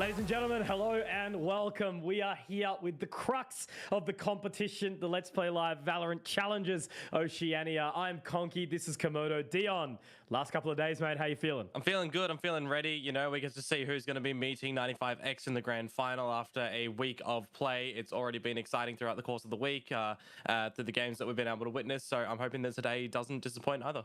Ladies and gentlemen, hello and welcome. We are here with the crux of the competition, the Let's Play Live Valorant Challenges Oceania. I'm Conky, this is Komodo. Dion, last couple of days, mate, how you feeling? I'm feeling good. I'm feeling ready. You know, we get to see who's going to be meeting 95X in the grand final after a week of play. It's already been exciting throughout the course of the week through the games that we've been able to witness. So I'm hoping that today doesn't disappoint either.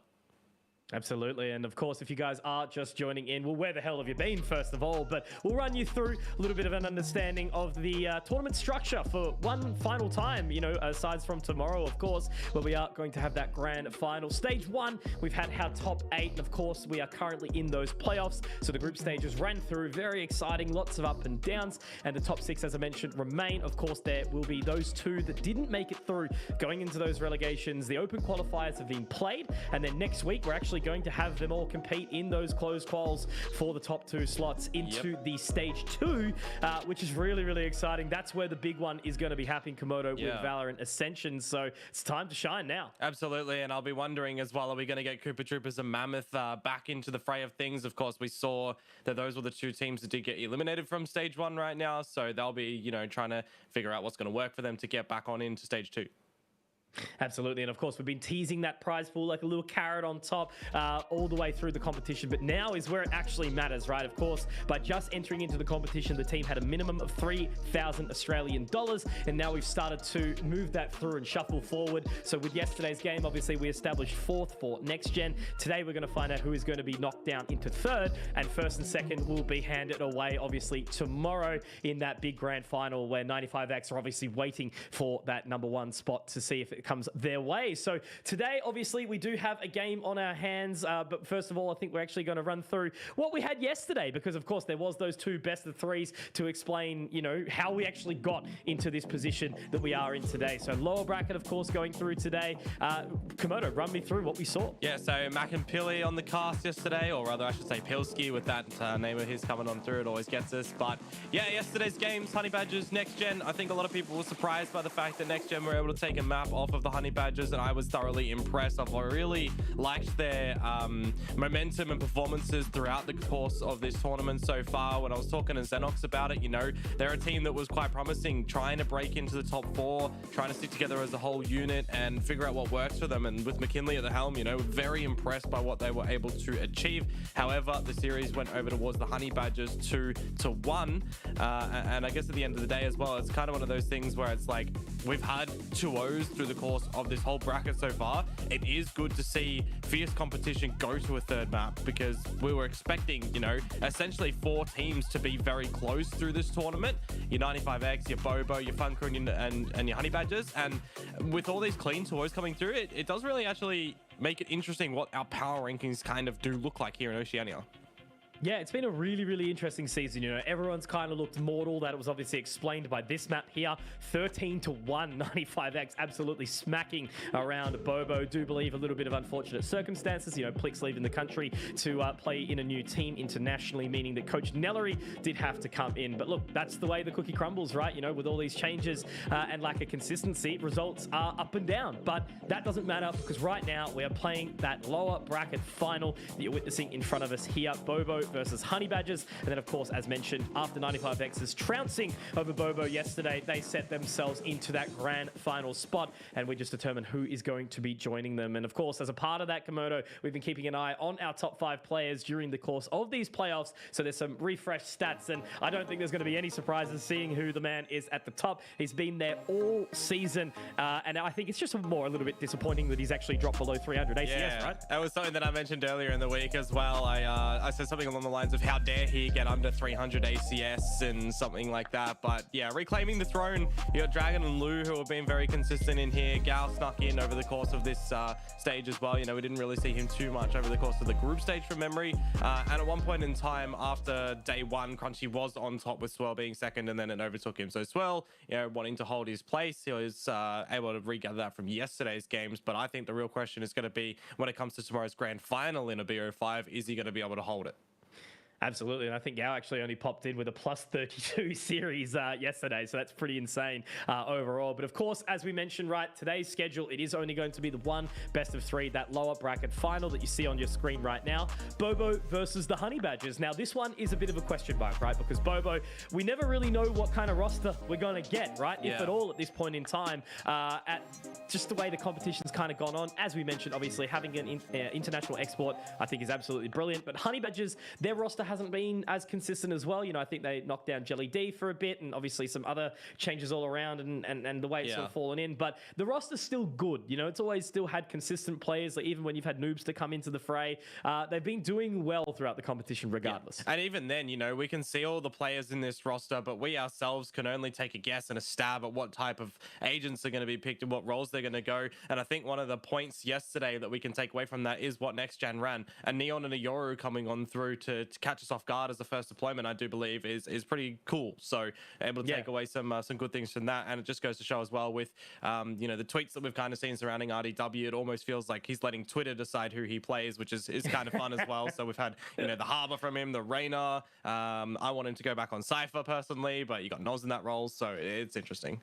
Absolutely. And of course, if you guys are just joining in, well, where the hell have you been, first of all? But we'll run you through a little bit of an understanding of the tournament structure for one final time, you know, aside from tomorrow, of course, where we are going to have that grand final. Stage one, we've had our top 8, and of course, we are currently in those playoffs. So the group stages ran through, very exciting, lots of up and downs, and the top 6, as I mentioned, remain. Of course, there will be those 2 that didn't make it through going into those relegations. The open qualifiers have been played, and then next week, we're actually going to have them all compete in those closed quals for the top 2 slots into the stage 2, which is really, really exciting. That's where the big one is going to be happening, Komodo, with Valorant Ascension. So it's time to shine now. Absolutely. And I'll be wondering as well, are we going to get Cooper Troopers and Mammoth back into the fray of things? Of course, we saw that those were the 2 teams that did get eliminated from stage 1 right now. So they'll be, you know, trying to figure out what's going to work for them to get back on into stage 2. Absolutely. And of course, we've been teasing that prize pool like a little carrot on top all the way through the competition. But now is where it actually matters, right? Of course, by just entering into the competition, the team had a minimum of 3,000 Australian dollars. And now we've started to move that through and shuffle forward. So with yesterday's game, obviously, we established 4th for next gen. Today, we're going to find out who is going to be knocked down into 3rd. And 1st and 2nd will be handed away, obviously, tomorrow in that big grand final where 95X are obviously waiting for that #1 spot to see if it comes their way. So today, obviously, we do have a game on our hands. But first of all, I think we're actually going to run through what we had yesterday, because of course there was those 2 best of 3s to explain, you know, how we actually got into this position that we are in today. So lower bracket, of course, going through today. Komodo, run me through what we saw. Yeah, so Mac and Pilly on the cast yesterday, or rather I should say Pilski with that name of his coming on through. It always gets us. But yeah, yesterday's games, Honey Badgers, Next Gen. I think a lot of people were surprised by the fact that Next Gen were able to take a map off of the Honey Badgers, and I was thoroughly impressed. I've really liked their momentum and performances throughout the course of this tournament so far. When I was talking to Xenox about it, you know, they're a team that was quite promising, trying to break into the top 4, trying to stick together as a whole unit and figure out what works for them. And with McKinley at the helm, you know, very impressed by what they were able to achieve. However, the series went over towards the Honey Badgers 2-1. And I guess at the end of the day as well, it's kind of one of those things where it's like, we've had 2-0s through the course of this whole bracket so far. It is good to see fierce competition go to a 3rd map, because we were expecting, you know, essentially 4 teams to be very close through this tournament. Your 95X, your Bobo, your Funker, and your Honey Badgers. And with all these clean 2-0s coming through, it does really actually make it interesting what our power rankings kind of do look like here in Oceania. Yeah, it's been a really, really interesting season. You know, everyone's kind of looked mortal. That was obviously explained by this map here. 13-1, 95X absolutely smacking around Bobo. Do believe a little bit of unfortunate circumstances. You know, Plix leaving the country to play in a new team internationally, meaning that Coach Nellery did have to come in. But look, that's the way the cookie crumbles, right? You know, with all these changes and lack of consistency, results are up and down. But that doesn't matter, because right now we are playing that lower bracket final that you're witnessing in front of us here. Bobo versus Honey Badgers. And then, of course, as mentioned, after 95X's trouncing over Bobo yesterday, they set themselves into that grand final spot, and we just determined who is going to be joining them. And of course, as a part of that, Komodo, we've been keeping an eye on our top 5 players during the course of these playoffs. So there's some refreshed stats, and I don't think there's going to be any surprises seeing who the man is at the top. He's been there all season, and I think it's just a little bit disappointing that he's actually dropped below 300 ACS, right? That was something that I mentioned earlier in the week as well. I said something along the lines of how dare he get under 300 ACS and something like that. But yeah, reclaiming the throne, you got Dragon and Lou, who have been very consistent in here. Gal snuck in over the course of this stage as well. You know, we didn't really see him too much over the course of the group stage from memory. And at one point in time after day 1, Crunchy was on top with Swirl being 2nd, and then it overtook him. So Swirl, you know, wanting to hold his place, he was able to regather that from yesterday's games. But I think the real question is going to be, when it comes to tomorrow's grand final in a BO5, is he going to be able to hold it? Absolutely, and I think Gao actually only popped in with a plus 32 series yesterday, so that's pretty insane overall. But of course, as we mentioned, right, today's schedule, it is only going to be the one best of three, that lower bracket final that you see on your screen right now. Bobo versus the Honey Badgers. Now, this one is a bit of a question mark, right? Because Bobo, we never really know what kind of roster we're going to get, right? Yeah. If at all at this point in time, at just the way the competition's kind of gone on. As we mentioned, obviously, having an international export, I think is absolutely brilliant. But Honey Badgers, their roster hasn't been as consistent as well. You know, I think they knocked down Jelly D for a bit, and obviously some other changes all around, and the way it's sort of fallen in. But the roster's still good. You know, it's always still had consistent players. Like even when you've had noobs to come into the fray, they've been doing well throughout the competition regardless. Yeah. And even then, you know, we can see all the players in this roster, but we ourselves can only take a guess and a stab at what type of agents are going to be picked and what roles they're going to go. And I think one of the points yesterday that we can take away from that is what Next Gen ran. And Neon and a Yoru coming on through to catch us off guard as the first deployment, I do believe is pretty cool. So able to take away some good things from that. And it just goes to show as well with, you know, the tweets that we've kind of seen surrounding RDW, it almost feels like he's letting Twitter decide who he plays, which is kind of fun as well. So we've had, you know, the Harbor from him, the Rainer. I want him to go back on Cypher personally, but you got Noz in that role. So it's interesting.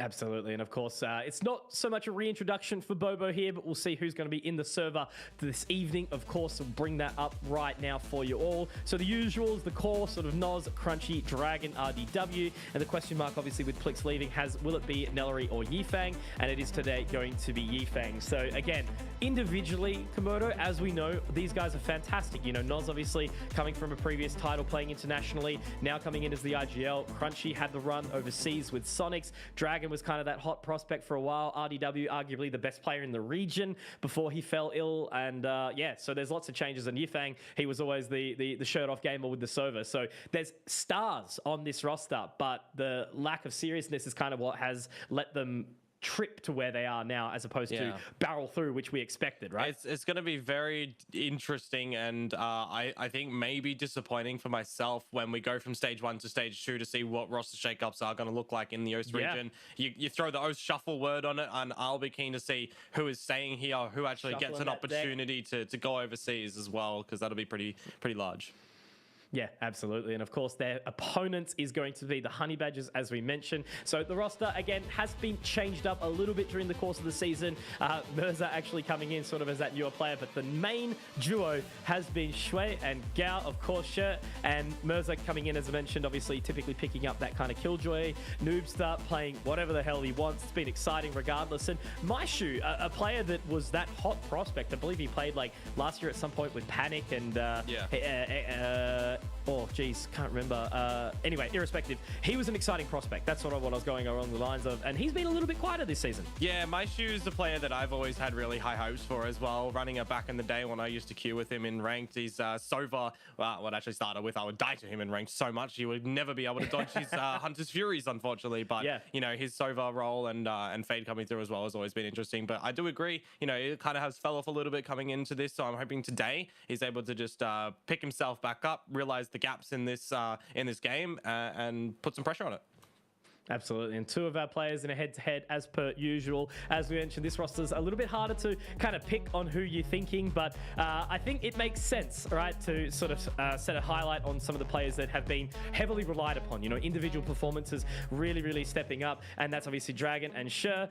Absolutely, and of course, it's not so much a reintroduction for Bobo here, but we'll see who's going to be in the server this evening. Of course, we'll bring that up right now for you all. So the usuals, the core, sort of Noz, Crunchy, Dragon, RDW, and the question mark, obviously, with Plix leaving will it be Nellery or Yifang? And it is today going to be Yifang. So again, individually, Komodo, as we know, these guys are fantastic. You know, Noz obviously coming from a previous title, playing internationally, now coming in as the IGL. Crunchy had the run overseas with Sonics. Dragon was kind of that hot prospect for a while. RDW, arguably the best player in the region before he fell ill. And yeah, so there's lots of changes. And Yifang, he was always the shirt-off gamer with the Sova. So there's stars on this roster, but the lack of seriousness is kind of what has let them trip to where they are now, as opposed to barrel through, which we expected, right? It's going to be very interesting, and I think maybe disappointing for myself when we go from stage 1 to stage 2 to see what roster shakeups are going to look like in the Ost region. You throw the Ost shuffle word on it, and I'll be keen to see who is staying here, who actually gets an opportunity to go overseas as well, because that'll be pretty large. Yeah, absolutely. And of course, their opponents is going to be the Honey Badgers, as we mentioned. So the roster, again, has been changed up a little bit during the course of the season. Mirza actually coming in sort of as that newer player, but the main duo has been Shui and Gao, of course, Sure. And Mirza coming in, as I mentioned, obviously typically picking up that kind of killjoy, noobster, playing whatever the hell he wants. It's been exciting regardless. And Maishu, a player that was that hot prospect, I believe he played like last year at some point with Panic and oh, geez, can't remember. Anyway, irrespective, he was an exciting prospect. That's sort of what I was going along the lines of. And he's been a little bit quieter this season. Yeah, Maishu is a player that I've always had really high hopes for as well. Running it back in the day when I used to queue with him in ranked, he's Sova. Well, what actually started with, I would die to him in ranked so much. He would never be able to dodge his Hunter's Furies, unfortunately. But, you know, his Sova role and Fade coming through as well has always been interesting. But I do agree, you know, it kind of has fell off a little bit coming into this. So I'm hoping today he's able to just pick himself back up, realize the gaps in this game, and put some pressure on it. Absolutely, and two of our players in a head-to-head as per usual. As we mentioned, this roster's a little bit harder to kind of pick on who you're thinking, but I think it makes sense, right, to sort of set a highlight on some of the players that have been heavily relied upon. You know, individual performances really stepping up, and that's obviously Dragon and Sher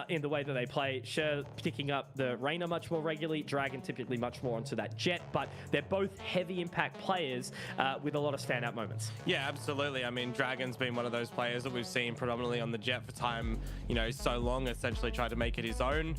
in the way that they play. Sher picking up the Rainer much more regularly, Dragon typically much more onto that Jet, but they're both heavy impact players with a lot of standout moments. Yeah, absolutely. I mean, Dragon's been one of those players that we've seen predominantly on the Jet for time, you know, so long, essentially tried to make it his own.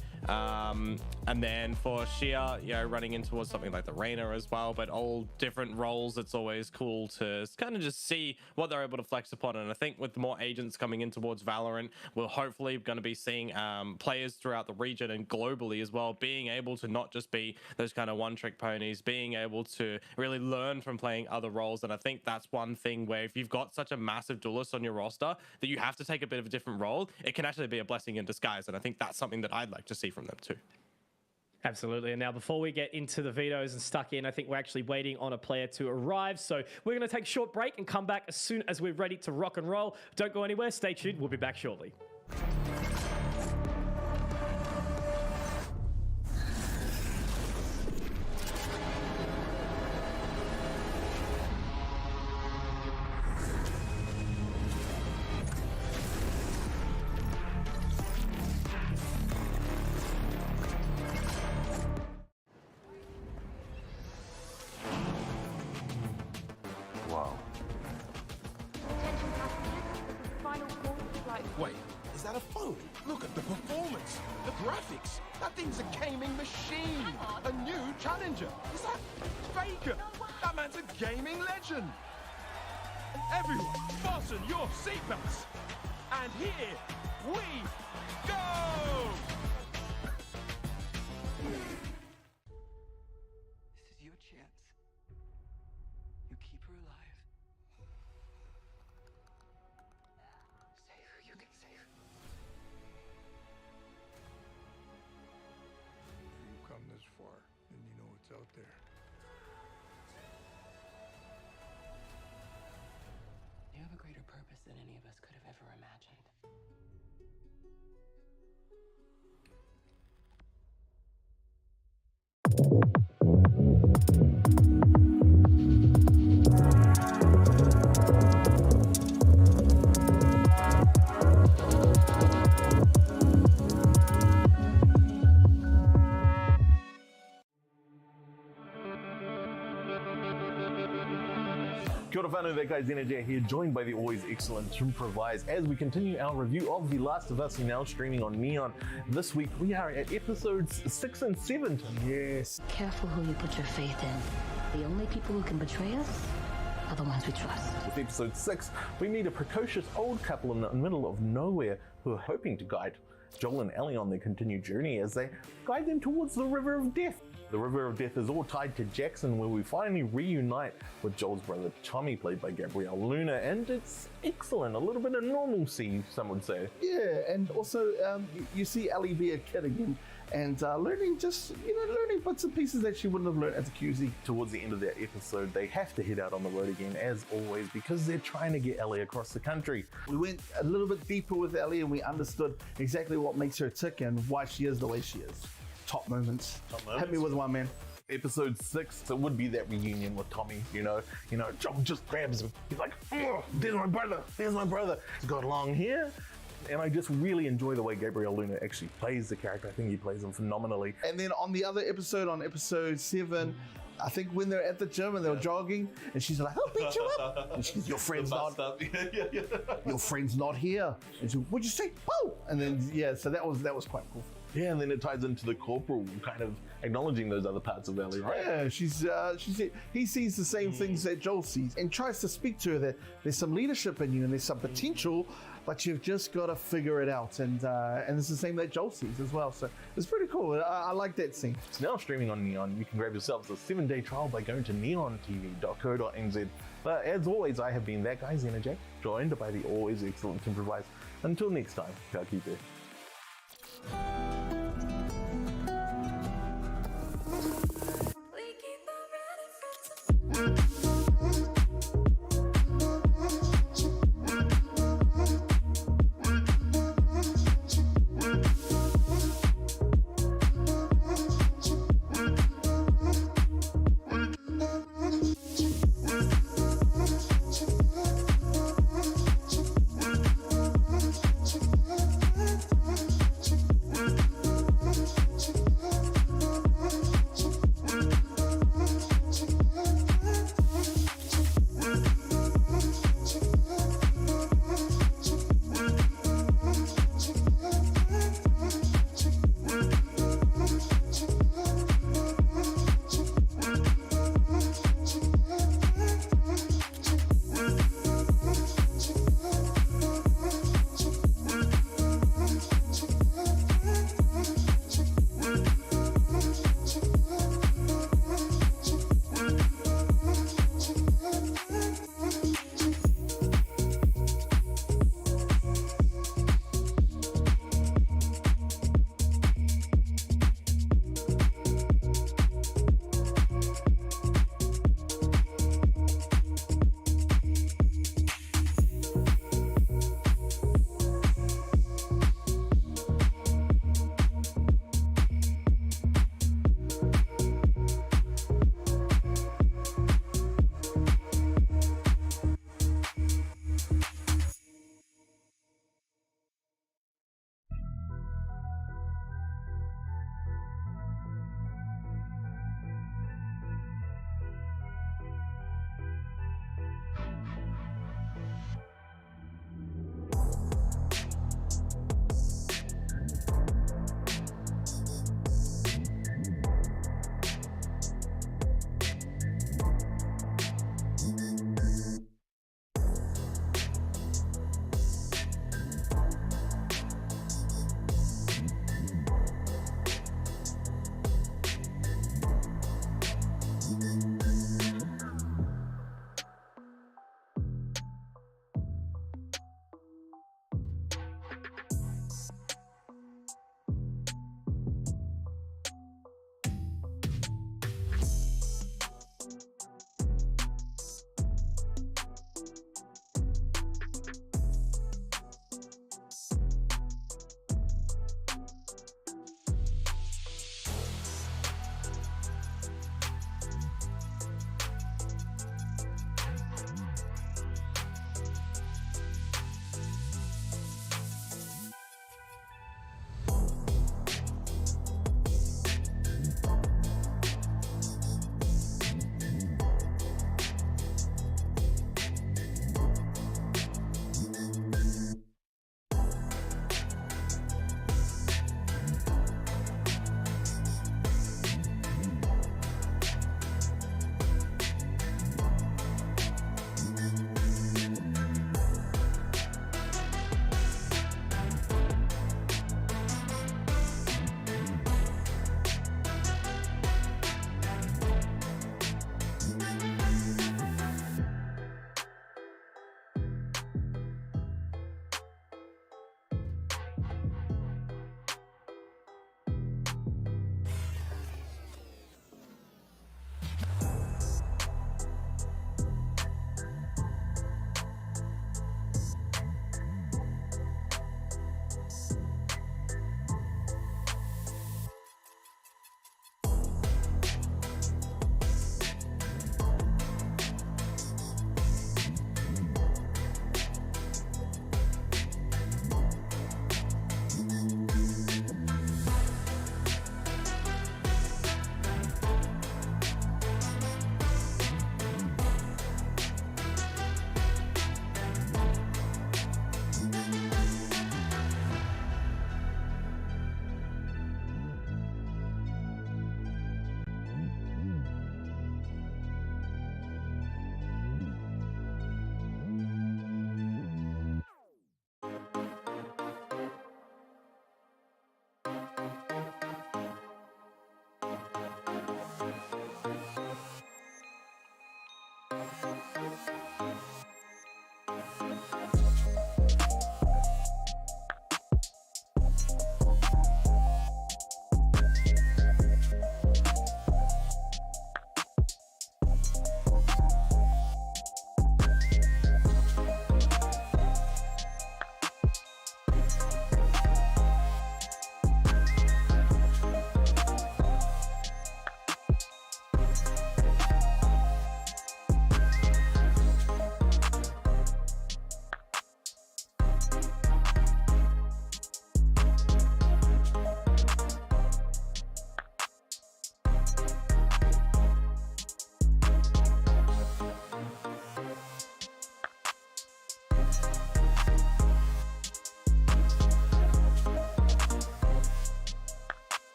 And then for Shia, you know, running in towards something like the Rainer as well, but all different roles, it's always cool to kind of just see what they're able to flex upon. And I think with more agents coming in towards Valorant, we're hopefully going to be seeing players throughout the region and globally as well, being able to not just be those kind of one-trick ponies, being able to really learn from playing other roles. And I think that's one thing where if you've got such a massive duelist on your roster that you have to take a bit of a different role, it can actually be a blessing in disguise. And I think that's something that I'd like to see from them too. Absolutely. And now before we get into the vetoes and stuck in, I think we're actually waiting on a player to arrive. So we're going to take a short break and come back as soon as we're ready to rock and roll. Don't go anywhere. Stay tuned. We'll be back shortly. graphics. That thing's a gaming machine. A new challenger. Is that Faker? That man's a gaming legend. Everyone, fasten your seatbelts. And here we go! This is your chance. You keep her alive. Save who you can save. If you come this far, then you know what's out there. You have a greater purpose than any of us could have ever imagined. Kia ora whanau, that guy's Energy here, joined by the always excellent Improvise as we continue our review of The Last of Us, now streaming on Neon. This week we are at episodes 6 and 7. Yes. Careful who you put your faith in. The only people who can betray us are the ones we trust. With episode 6, we meet a precocious old couple in the middle of nowhere who are hoping to guide Joel and Ellie on their continued journey as they guide them towards the River of Death. The River of Death is all tied to Jackson, where we finally reunite with Joel's brother Tommy, played by Gabrielle Luna, and it's excellent. A little bit of normalcy, some would say. Yeah, and also you see Ellie be a kid again, and learning learning bits and pieces that she wouldn't have learned as a QZ. Towards the end of that episode, they have to head out on the road again, as always, because they're trying to get Ellie across the country. We went a little bit deeper with Ellie, and we understood exactly what makes her tick and why she is the way she is. Top moments. Hit me with one, man. Episode 6, it would be that reunion with Tommy, you know, Joel just grabs him. He's like, oh, there's my brother. He's got long hair. And I just really enjoy the way Gabrielle Luna actually plays the character. I think he plays him phenomenally. And then on the other episode, on episode 7, I think when they're at the gym and they're jogging, and she's like, "I'll beat you up." And she goes, "Your friend's not. Your friend's not here." And she, "What'd you say?" Oh, and then so that was quite cool. Yeah, and then it ties into the corporal kind of acknowledging those other parts of Ellie, right? Yeah, he sees the same things that Joel sees and tries to speak to her that there's some leadership in you and there's some potential, but you've just got to figure it out. And it's the same that Joel sees as well. So it's pretty cool. I like that scene. It's now streaming on Neon. You can grab yourselves a 7-day trial by going to neontv.co.nz. But as always, I have been that guy, Xenojack, joined by the always excellent Improvise. Until next time, ka kite.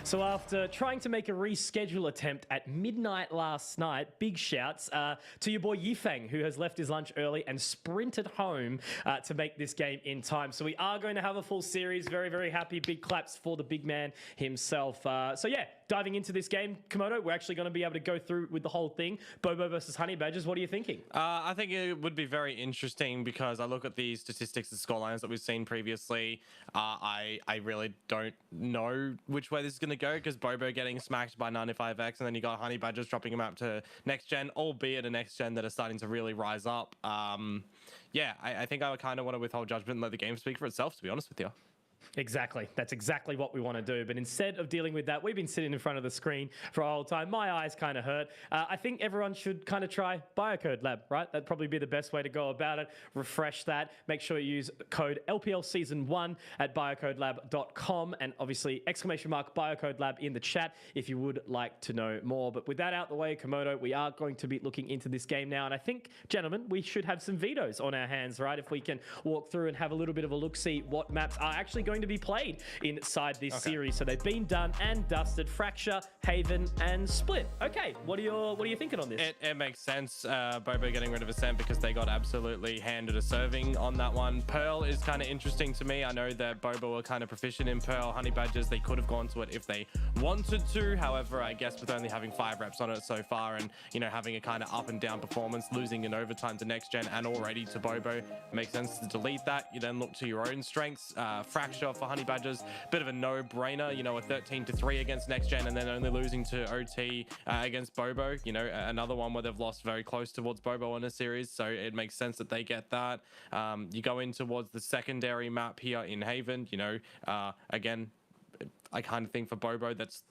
So after trying to make a reschedule attempt at midnight last night, big shouts to your boy Yifeng, who has left his lunch early and sprinted home to make this game in time. So we are going to have a full series. Very, very happy. Big claps for the big man himself. So yeah, diving into this game, Komodo, we're actually going to be able to go through with the whole thing. Bobo versus Honey Badgers. What are you thinking? I think it would be very interesting because I look at the statistics and scorelines that we've seen previously. I really don't know which way this is going to go because Bobo getting smacked by 95X and then you got Honey Badgers dropping him out to next gen, albeit a next gen that are starting to really rise up. Yeah, I think I would kind of want to withhold judgment and let the game speak for itself, to be honest with you. Exactly. That's exactly what we want to do. But instead of dealing with that, we've been sitting in front of the screen for a whole time. My eyes kind of hurt. I think everyone should kind of try Biocode Lab, right? That'd probably be the best way to go about it. Refresh that. Make sure you use code LPL Season 1 at biocodelab.com and obviously !Biocode Lab in the chat if you would like to know more. But with that out the way, Komodo, we are going to be looking into this game now. And I think, gentlemen, we should have some vetoes on our hands, right? If we can walk through and have a little bit of a look, see what maps are actually going to be played inside this series. So they've been done and dusted. Fracture, Haven, and Split. Okay, what are you thinking on this? It makes sense. Bobo getting rid of Ascent because they got absolutely handed a serving on that one. Pearl is kind of interesting to me. I know that Bobo were kind of proficient in Pearl. Honey Badgers, they could have gone to it if they wanted to. However, I guess with only having 5 reps on it so far and, you know, having a kind of up and down performance, losing in overtime to next gen and already to Bobo, makes sense to delete that. You then look to your own strengths. Fracture Fracture for Honey Badgers, bit of a no-brainer. You know, a 13-3 against Next Gen, and then only losing to OT against Bobo. You know, another one where they've lost very close towards Bobo in a series, so it makes sense that they get that. You go in towards the secondary map here in Haven. You know, again, I kind of think for Bobo that's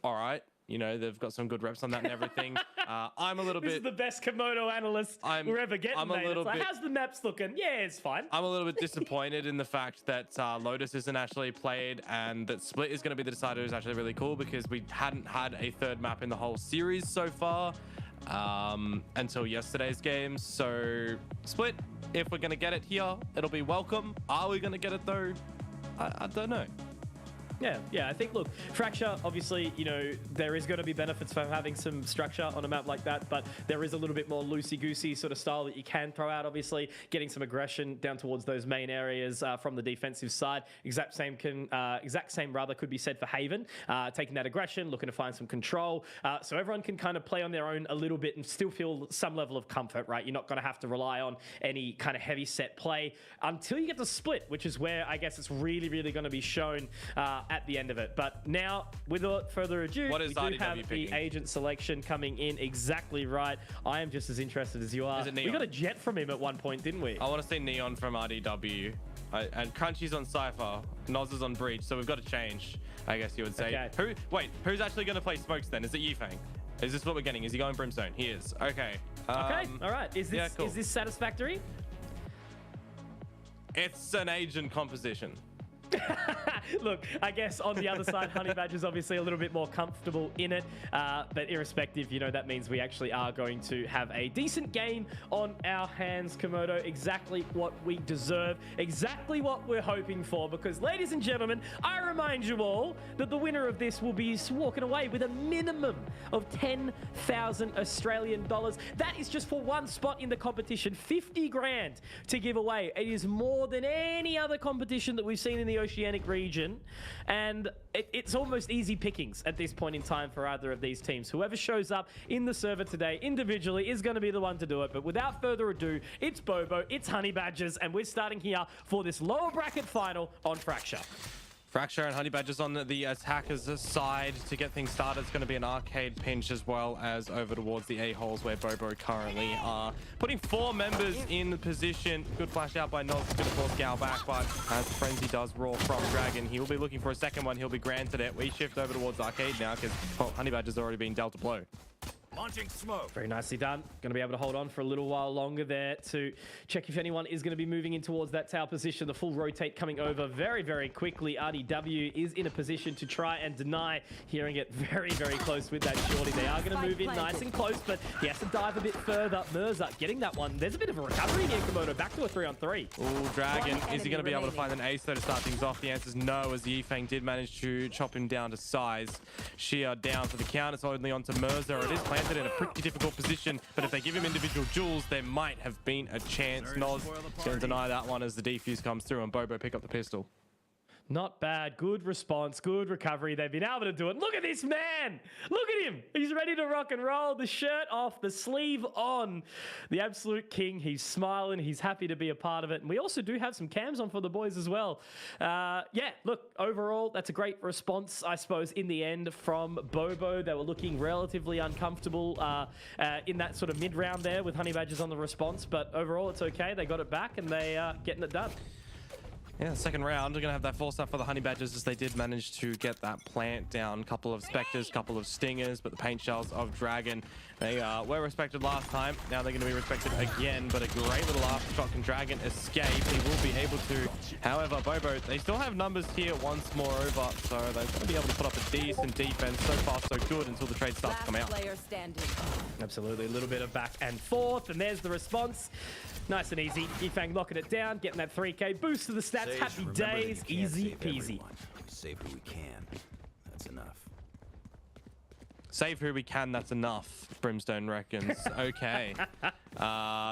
all right. You know, they've got some good reps on that and everything. I'm a little This bit... is the best Komodo analyst we're ever getting, I'm a mate. little It's like, bit... how's the maps looking? Yeah, it's fine. I'm a little bit disappointed in the fact that Lotus isn't actually played, and that Split is going to be the decider is actually really cool, because we hadn't had a third map in the whole series so far until yesterday's game. So Split, if we're going to get it here, it'll be welcome. Are we going to get it though? I don't know. Yeah, I think, look, Fracture, obviously, you know, there is going to be benefits for having some structure on a map like that, but there is a little bit more loosey-goosey sort of style that you can throw out, obviously, getting some aggression down towards those main areas from the defensive side. Exact same rather could be said for Haven, taking that aggression, looking to find some control, so everyone can kind of play on their own a little bit and still feel some level of comfort, right? You're not going to have to rely on any kind of heavy set play until you get to Split, which is where I guess it's really, really going to be shown at the end of it. But now, without further ado, we do have the agent selection coming in exactly right. I am just as interested as you are. We got a jet from him at one point, didn't we? I want to see Neon from RDW. And Crunchy's on Cypher. Noz is on Breach. So we've got to change, I guess you would say. Okay. Who's actually going to play Smokes then? Is it Yifeng? Is this what we're getting? Is he going Brimstone? He is. Okay. Okay, all right. Is this satisfactory? It's an agent composition. Look, I guess on the other side, Honey Badger's obviously a little bit more comfortable in it, but irrespective, you know, that means we actually are going to have a decent game on our hands, Komodo. Exactly what we deserve, exactly what we're hoping for, because, ladies and gentlemen, I remind you all that the winner of this will be walking away with a minimum of 10,000 Australian dollars. That is just for one spot in the competition, 50 grand to give away. It is more than any other competition that we've seen in the Oceanic region, and it's almost easy pickings at this point in time for either of these teams. Whoever shows up in the server today individually is going to be the one to do it. But without further ado, it's Bobo, it's Honey Badgers, and we're starting here for this lower bracket final on Fracture. Fracture and Honey Badgers on the attackers' side to get things started. It's going to be an arcade pinch as well as over towards the A-holes where Bobo currently are. Putting 4 members in position. Good flash out by Noz. Going to force Gal back, but as Frenzy does roar from Dragon, he will be looking for a second one. He'll be granted it. We shift over towards arcade now because, well, Honey Badger's already been dealt a blow. Launching smoke. Very nicely done. Going to be able to hold on for a little while longer there to check if anyone is going to be moving in towards that tower position. The full rotate coming over very, very quickly. RDW is in a position to try and deny. Hearing it very, very close with that shorty. They are going to move in nice and close, but he has to dive a bit further. Mirza getting that one. There's a bit of a recovery here, Komodo. Back to a 3-on-3. Oh, Dragon. Is he going to be able to find an ace though to start things off? The answer is no, as Yifeng did manage to chop him down to size. Shia down for the count. It's only onto Mirza. It is planted in a pretty difficult position, but if they give him individual jewels, there might have been a chance. Noz going to deny that one as the defuse comes through and Bobo pick up the pistol. Not bad. Good response. Good recovery. They've been able to do it. Look at this man. Look at him. He's ready to rock and roll. The shirt off, the sleeve on. The absolute king. He's smiling. He's happy to be a part of it. And we also do have some cams on for the boys as well. Yeah, look, overall, that's a great response, I suppose, in the end from Bobo. They were looking relatively uncomfortable in that sort of mid-round there with Honey Badgers on the response. But overall, it's okay. They got it back and they are getting it done. Yeah, second round, we're going to have that force up for the Honey Badgers as they did manage to get that plant down. Couple of Spectres, couple of Stingers, but the paint shells of Dragon, they were respected last time. Now they're going to be respected again, but a great little aftershock. Can Dragon escape? He will be able to. However, Bobo, they still have numbers here once more over, so they're going to be able to put up a decent defense. So far, so good until the trade starts to come out. Absolutely, a little bit of back and forth, and there's the response. Nice and easy. Yifeng locking it down, getting that 3K boost to the stats. Sage, happy days, easy peasy. Save who we can. That's enough. Save who we can, that's enough, Brimstone reckons. Okay.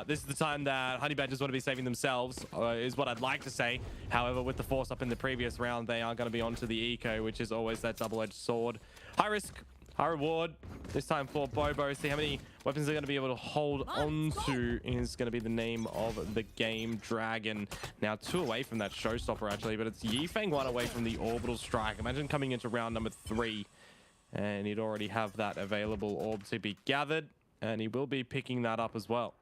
This is the time that Honey Badgers want to be saving themselves, is what I'd like to say. However, with the force up in the previous round, they are going to be onto the eco, which is always that double-edged sword. High risk, High reward this time for Bobo. See how many weapons they're going to be able to hold on to is going to be the name of the game. Dragon now 2 away from that showstopper, actually, but it's Yifeng 1 away from the orbital strike. Imagine coming into round number 3 and he'd already have that available orb to be gathered, and he will be picking that up as well.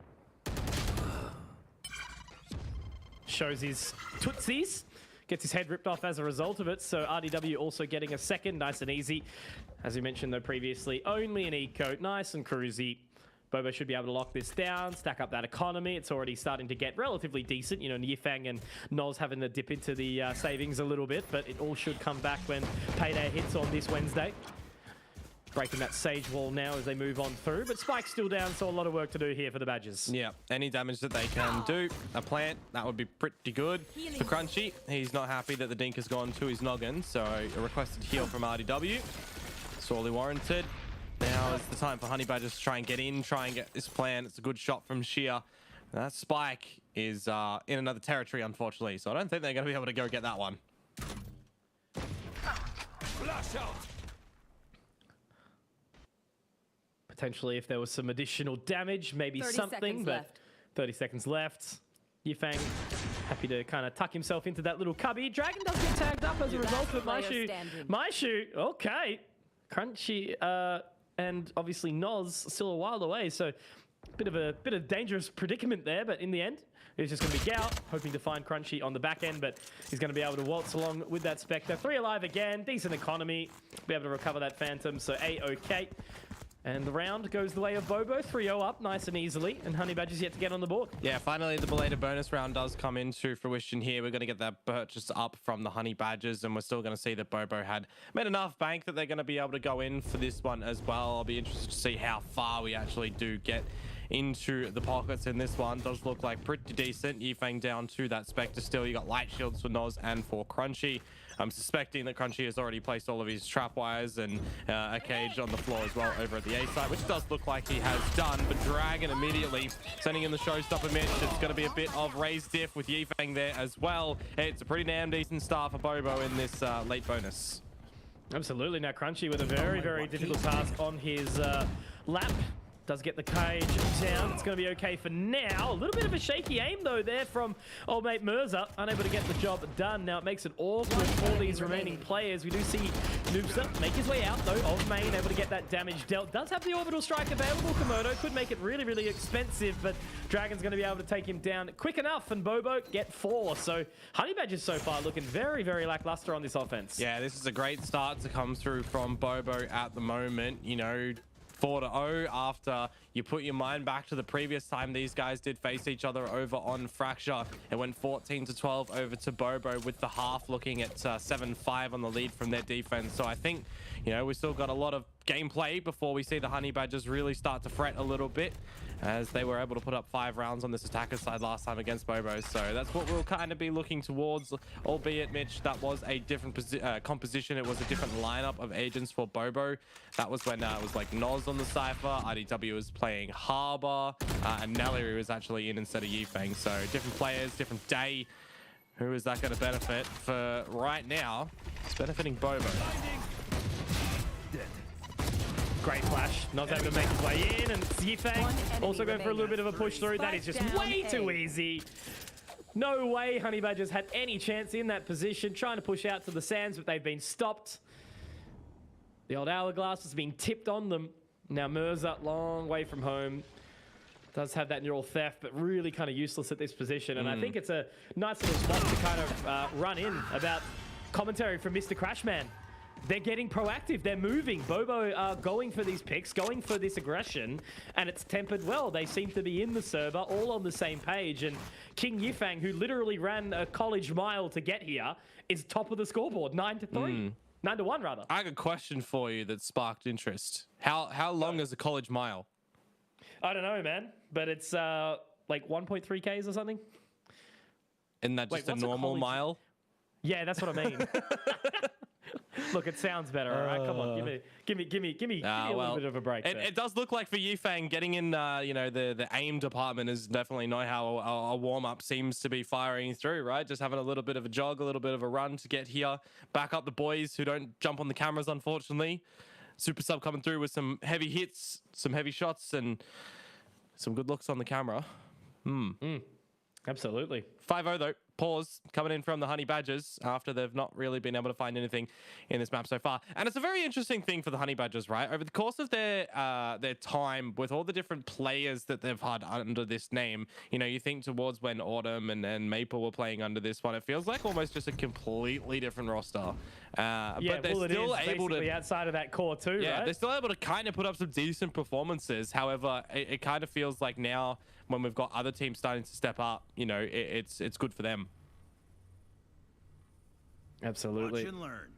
Shows his tootsies. Gets his head ripped off as a result of it. So RDW also getting a second, nice and easy. As we mentioned though previously, only an eco, nice and cruisy. Bobo should be able to lock this down, stack up that economy. It's already starting to get relatively decent. You know, Yifeng and Noz having to dip into the savings a little bit, but it all should come back when payday hits on this Wednesday. Breaking that Sage wall now as they move on through, but Spike's still down, so a lot of work to do here for the Badgers. Yeah, any damage that they can do, a plant, that would be pretty good. For Crunchy, he's not happy that the Dink has gone to his noggin, so a requested heal from RDW. Sorely warranted. Now is the time for Honey Badgers to try and get in, try and get this plant. It's a good shot from Sheer. That Spike is in another territory, unfortunately, so I don't think they're going to be able to go get that one. Flash out. Potentially, if there was some additional damage, maybe 30 something, seconds but left. 30 seconds left. Yifeng happy to kind of tuck himself into that little cubby. Dragon does get tagged up as a result of my shoe. Okay. Crunchy and obviously Noz still a while away, so bit of dangerous predicament there, but in the end, it's just going to be Gout, hoping to find Crunchy on the back end, but he's going to be able to waltz along with that Spectre. 3 alive again, decent economy, be able to recover that Phantom, so A-OK. And the round goes the way of Bobo, 3-0 up nice and easily, and Honey Badger's yet to get on the board. Yeah, finally the belated bonus round does come into fruition here. We're going to get that purchase up from the Honey Badgers, and we're still going to see that Bobo had made enough bank that they're going to be able to go in for this one as well. I'll be interested to see how far we actually do get into the pockets in this one. Does look like pretty decent. Yifeng down to that Spectre still. You got light shields for Noz and for Crunchy. I'm suspecting that Crunchy has already placed all of his trap wires and a cage on the floor as well over at the A site, which does look like he has done. But Dragon immediately sending in the showstopper Mitch. It's going to be a bit of raised diff with Yifeng there as well. It's a pretty damn decent start for Bobo in this late bonus. Absolutely. Now Crunchy with a very difficult task on his lap. Does get the cage down. It's going to be okay for now. A little bit of a shaky aim, though, there from old mate Mirza. Unable to get the job done. Now it makes it awkward for these remaining players. We do see Noobster make his way out, though. Old main able to get that damage dealt. Does have the orbital strike available. Komodo could make it really expensive, but Dragon's going to be able to take him down quick enough, and Bobo get 4. So Honey Badgers so far looking very lackluster on this offense. Yeah, this is a great start to come through from Bobo at the moment. You know, 4-0 after you put your mind back to the previous time these guys did face each other over on Fracture. It went 14-12 over to Bobo, with the half looking at 7-5 on the lead from their defense. So I think, you know, we still got a lot of gameplay before we see the Honey Badgers really start to fret a little bit, as they were able to put up 5 rounds on this attacker side last time against Bobo. So that's what we'll kind of be looking towards, albeit, Mitch, that was a different composition. It was a different lineup of agents for Bobo. That was when it was like Noz on the Cypher, RDW was playing Harbor, and Nelly was actually in instead of Yifeng. So different players, different day. Who is that going to benefit? For right now, it's benefiting Bobo. Great flash. Not able to make his way in, and Yifeng also going for a little bit of a push through. That is just way too easy. No way Honey Badgers had any chance in that position, trying to push out to the sands, but they've been stopped. The old hourglass has been tipped on them. Now Mirza, long way from home, does have that neural theft, but really kind of useless at this position. And I think it's a nice little spot to kind of run in about commentary from Mr. Crashman. They're getting proactive. They're moving. Bobo are going for these picks, going for this aggression, and it's tempered well. They seem to be in the server, all on the same page. And King Yifeng, who literally ran a college mile to get here, is top of the scoreboard, 9-3. 9-1, rather. I have a question for you that sparked interest. How long is a college mile? I don't know, man, but it's like 1.3 Ks or something. Isn't that just a normal mile? Yeah, that's what I mean. Look, it sounds better. All right, come on, give me a little bit of a break. It does look like for Yifeng, getting in, you know, the aim department is definitely not how a warm up seems to be firing through, right? Just having a little bit of a jog, a little bit of a run to get here, back up the boys who don't jump on the cameras, unfortunately. Super sub coming through with some heavy hits, some heavy shots, and some good looks on the camera. Absolutely. 5-0 though. Pause coming in from the Honey Badgers after they've not really been able to find anything in this map so far. And it's a very interesting thing for the Honey Badgers, right? Over the course of their time with all the different players that they've had under this name, you know, you think towards when Autumn and Maple were playing under this one, it feels like almost just a completely different roster. Yeah, but they're still able to outside of that core too, right? They're still able to kind of put up some decent performances. However, it kind of feels like now when we've got other teams starting to step up, you know, it's good for them. Absolutely. Watch and learn.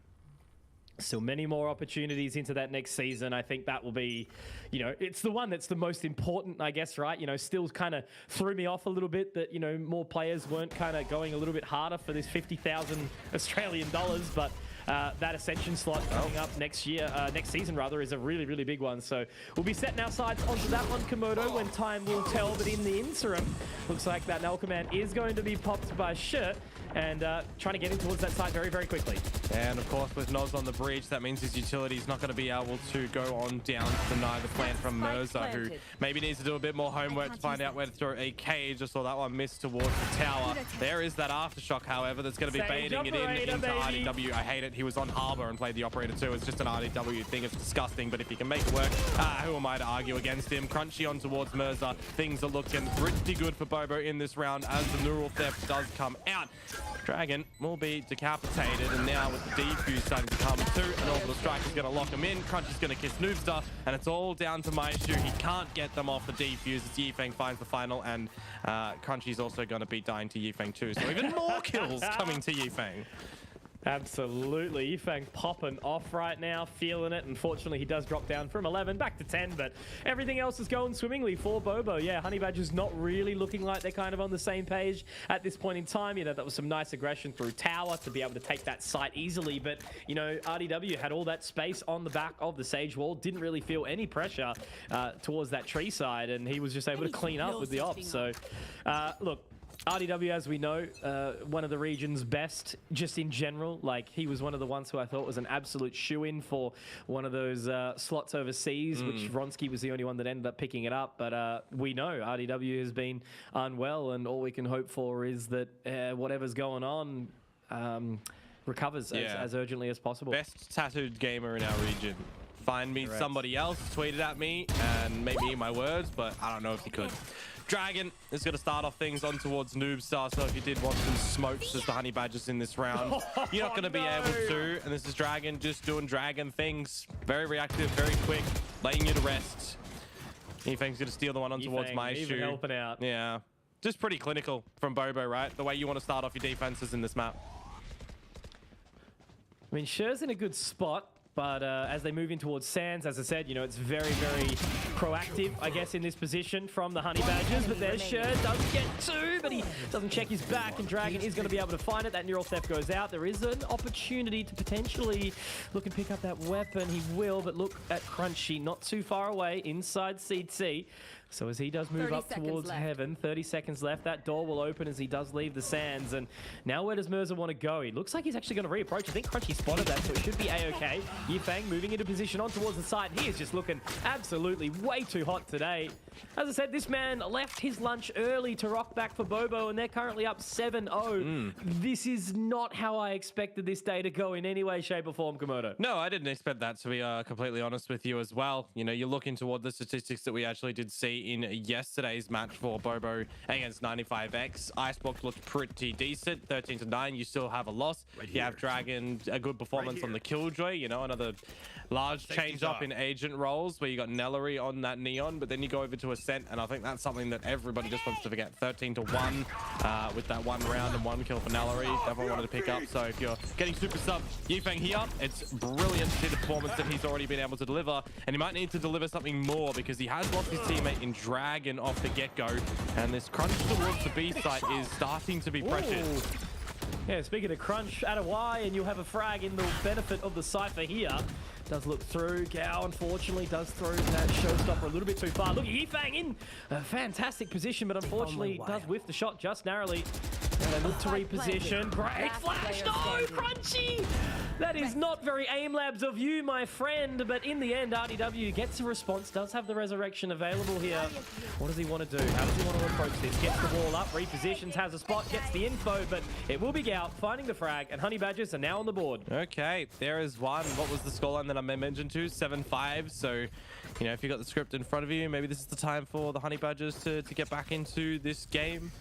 Still many more opportunities into that next season. I think that will be, you know, it's the one that's the most important, I guess, right? You know, still kind of threw me off a little bit that, you know, more players weren't kind of going a little bit harder for this 50,000 Australian dollars, but that Ascension slot coming up next year, next season rather, is a really, really big one. So we'll be setting our sights onto that one, Komodo, when time will tell. But in the interim, looks like that Null Command is going to be popped by Shirt and trying to get in towards that side very, very quickly. And of course, with Noz on the bridge, that means his utility is not going to be able to go on down to deny the plant from Mirza, who maybe needs to do a bit more homework to find out where to throw a cage. I saw that one miss towards the tower. There is that aftershock, however, that's going to be baiting it into RDW. I hate it. He was on Harbor and played the operator too. It's just an RDW thing. It's disgusting, but if he can make it work, who am I to argue against him? Crunchy on towards Mirza. Things are looking pretty good for Bobo in this round as the neural theft does come out. Dragon will be decapitated, and now with the defuse starting to come too, an orbital strike is going to lock him in. Crunchy's going to kiss Noobster, and it's all down to Maishu. He can't get them off the defuse as Yifeng finds the final, and Crunchy's also going to be dying to Yifeng too. So even more kills coming to Yifeng. Absolutely. Yifeng popping off right now, feeling it. Unfortunately, he does drop down from 11 back to 10, but everything else is going swimmingly for Bobo. Yeah, Honey Badger's not really looking like they're kind of on the same page at this point in time. You know, that was some nice aggression through tower to be able to take that site easily, but, you know, RDW had all that space on the back of the Sage Wall, didn't really feel any pressure towards that tree side, and he was just able to clean up with the ops. So, look, RDW, as we know, one of the region's best just in general. Like, he was one of the ones who I thought was an absolute shoo-in for one of those slots overseas, which Vronsky was the only one that ended up picking it up. But we know RDW has been unwell, and all we can hope for is that whatever's going on recovers as urgently as possible. Best tattooed gamer in our region. Find me somebody else, tweeted at me, and maybe eat my words, but I don't know if he could. Dragon is going to start off things on towards Noobstar, so if you did want some smokes as the Honey Badgers in this round, you're not going to be able to. And this is Dragon just doing Dragon things. Very reactive, very quick, laying you to rest. Yifeng's going to steal the one on towards Maishu. Even helping out. Yeah. Just pretty clinical from Bobo, right? The way you want to start off your defenses in this map. I mean, Sher's in a good spot. But as they move in towards Sands, as I said, you know, it's very, very proactive, I guess, in this position from the Honey Badgers. But there's Sher, does get two, but he doesn't check his back, and Dragon is going to be able to find it. That neural theft goes out. There is an opportunity to potentially look and pick up that weapon. He will, but look at Crunchy, not too far away, inside CT. So as he does move up towards Heaven, 30 seconds left. That door will open as he does leave the Sands. And now where does Mirza want to go? He looks like he's actually going to reapproach. I think Crunchy spotted that, so it should be A-okay. Yifeng moving into position on towards the side. He is just looking absolutely way too hot today. As I said, this man left his lunch early to rock back for Bobo, and they're currently up 7-0. This is not how I expected this day to go in any way, shape, or form, Komodo. No, I didn't expect that, to be completely honest with you as well. You know, you're looking toward the statistics that we actually did see in yesterday's match for Bobo against 95X. Icebox looked pretty decent, 13-9. You still have a loss. You have Dragon, a good performance on the Killjoy, you know, another large change up in agent roles where you got Nellery on that Neon, but then you go over to Ascent, and I think that's something that everybody just wants to forget. 13-1 with that one round and one kill for Nellery. Everyone wanted to pick up, so if you're getting super sub Yifeng here, it's brilliant to see the performance that he's already been able to deliver, and he might need to deliver something more because he has lost his teammate in Dragon off the get-go, and this crunch towards the B site is starting to be pressured. Yeah, speaking of crunch, add a Y and you'll have a frag in the benefit of the Cypher here. Does look through. Gao, unfortunately, does throw that showstopper a little bit too far. Look, Yifeng in a fantastic position, but unfortunately does whiff the shot just narrowly. And they look to reposition. Great flash. No, Crunchy! That is not very aim labs of you, my friend. But in the end, RDW gets a response, does have the resurrection available here. What does he want to do? How does he want to approach this? Gets the wall up, repositions, has a spot, gets the info, but it will be Gout finding the frag, and Honey Badgers are now on the board. Okay, there is one. What was the scoreline that I mentioned to? 7-5. So, you know, if you got the script in front of you, maybe this is the time for the Honey Badgers to get back into this game.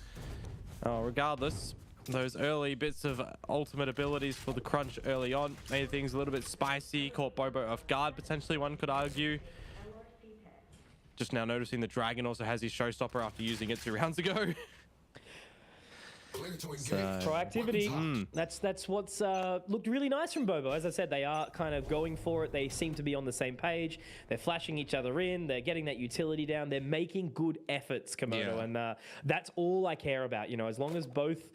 Regardless, those early bits of ultimate abilities for the Crunch early on made things a little bit spicy, caught Bobo off guard, potentially, one could argue. Just now noticing the Dragon also has his showstopper after using it 2 rounds ago. Proactivity. That's what's looked really nice from Bobo. As I said, they are kind of going for it. They seem to be on the same page. They're flashing each other in. They're getting that utility down. They're making good efforts, Komodo, and that's all I care about. You know, as long as both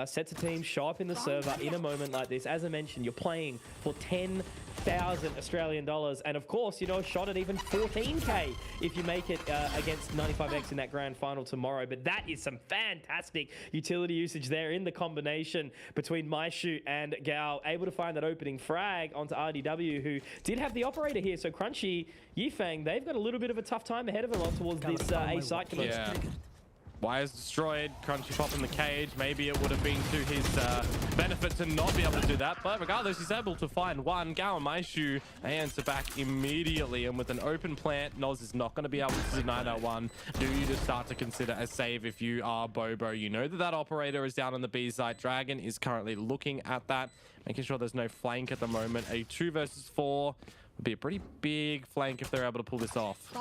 sets of teams show up in the server in a moment like this. As I mentioned, you're playing for 10,000 Australian dollars, and of course, you know, a shot at even 14K if you make it against 95X in that grand final tomorrow. But that is some fantastic utility usage there in the combination between MyShoot and Gao, able to find that opening frag onto RDW, who did have the operator here. So Crunchy, Yifeng, they've got a little bit of a tough time ahead of them on towards this A site. Yeah. Wires destroyed, Crunchy pop in the cage. Maybe it would have been to his benefit to not be able to do that, but regardless, he's able to find one. Gao and MyShoe, they answer back immediately, and with an open plant, Noz is not going to be able to deny that one. Do you just start to consider a save if you are Bobo? You know that that operator is down on the B side. Dragon is currently looking at that, making sure there's no flank at the moment. A 2 versus 4 would be a pretty big flank if they're able to pull this off.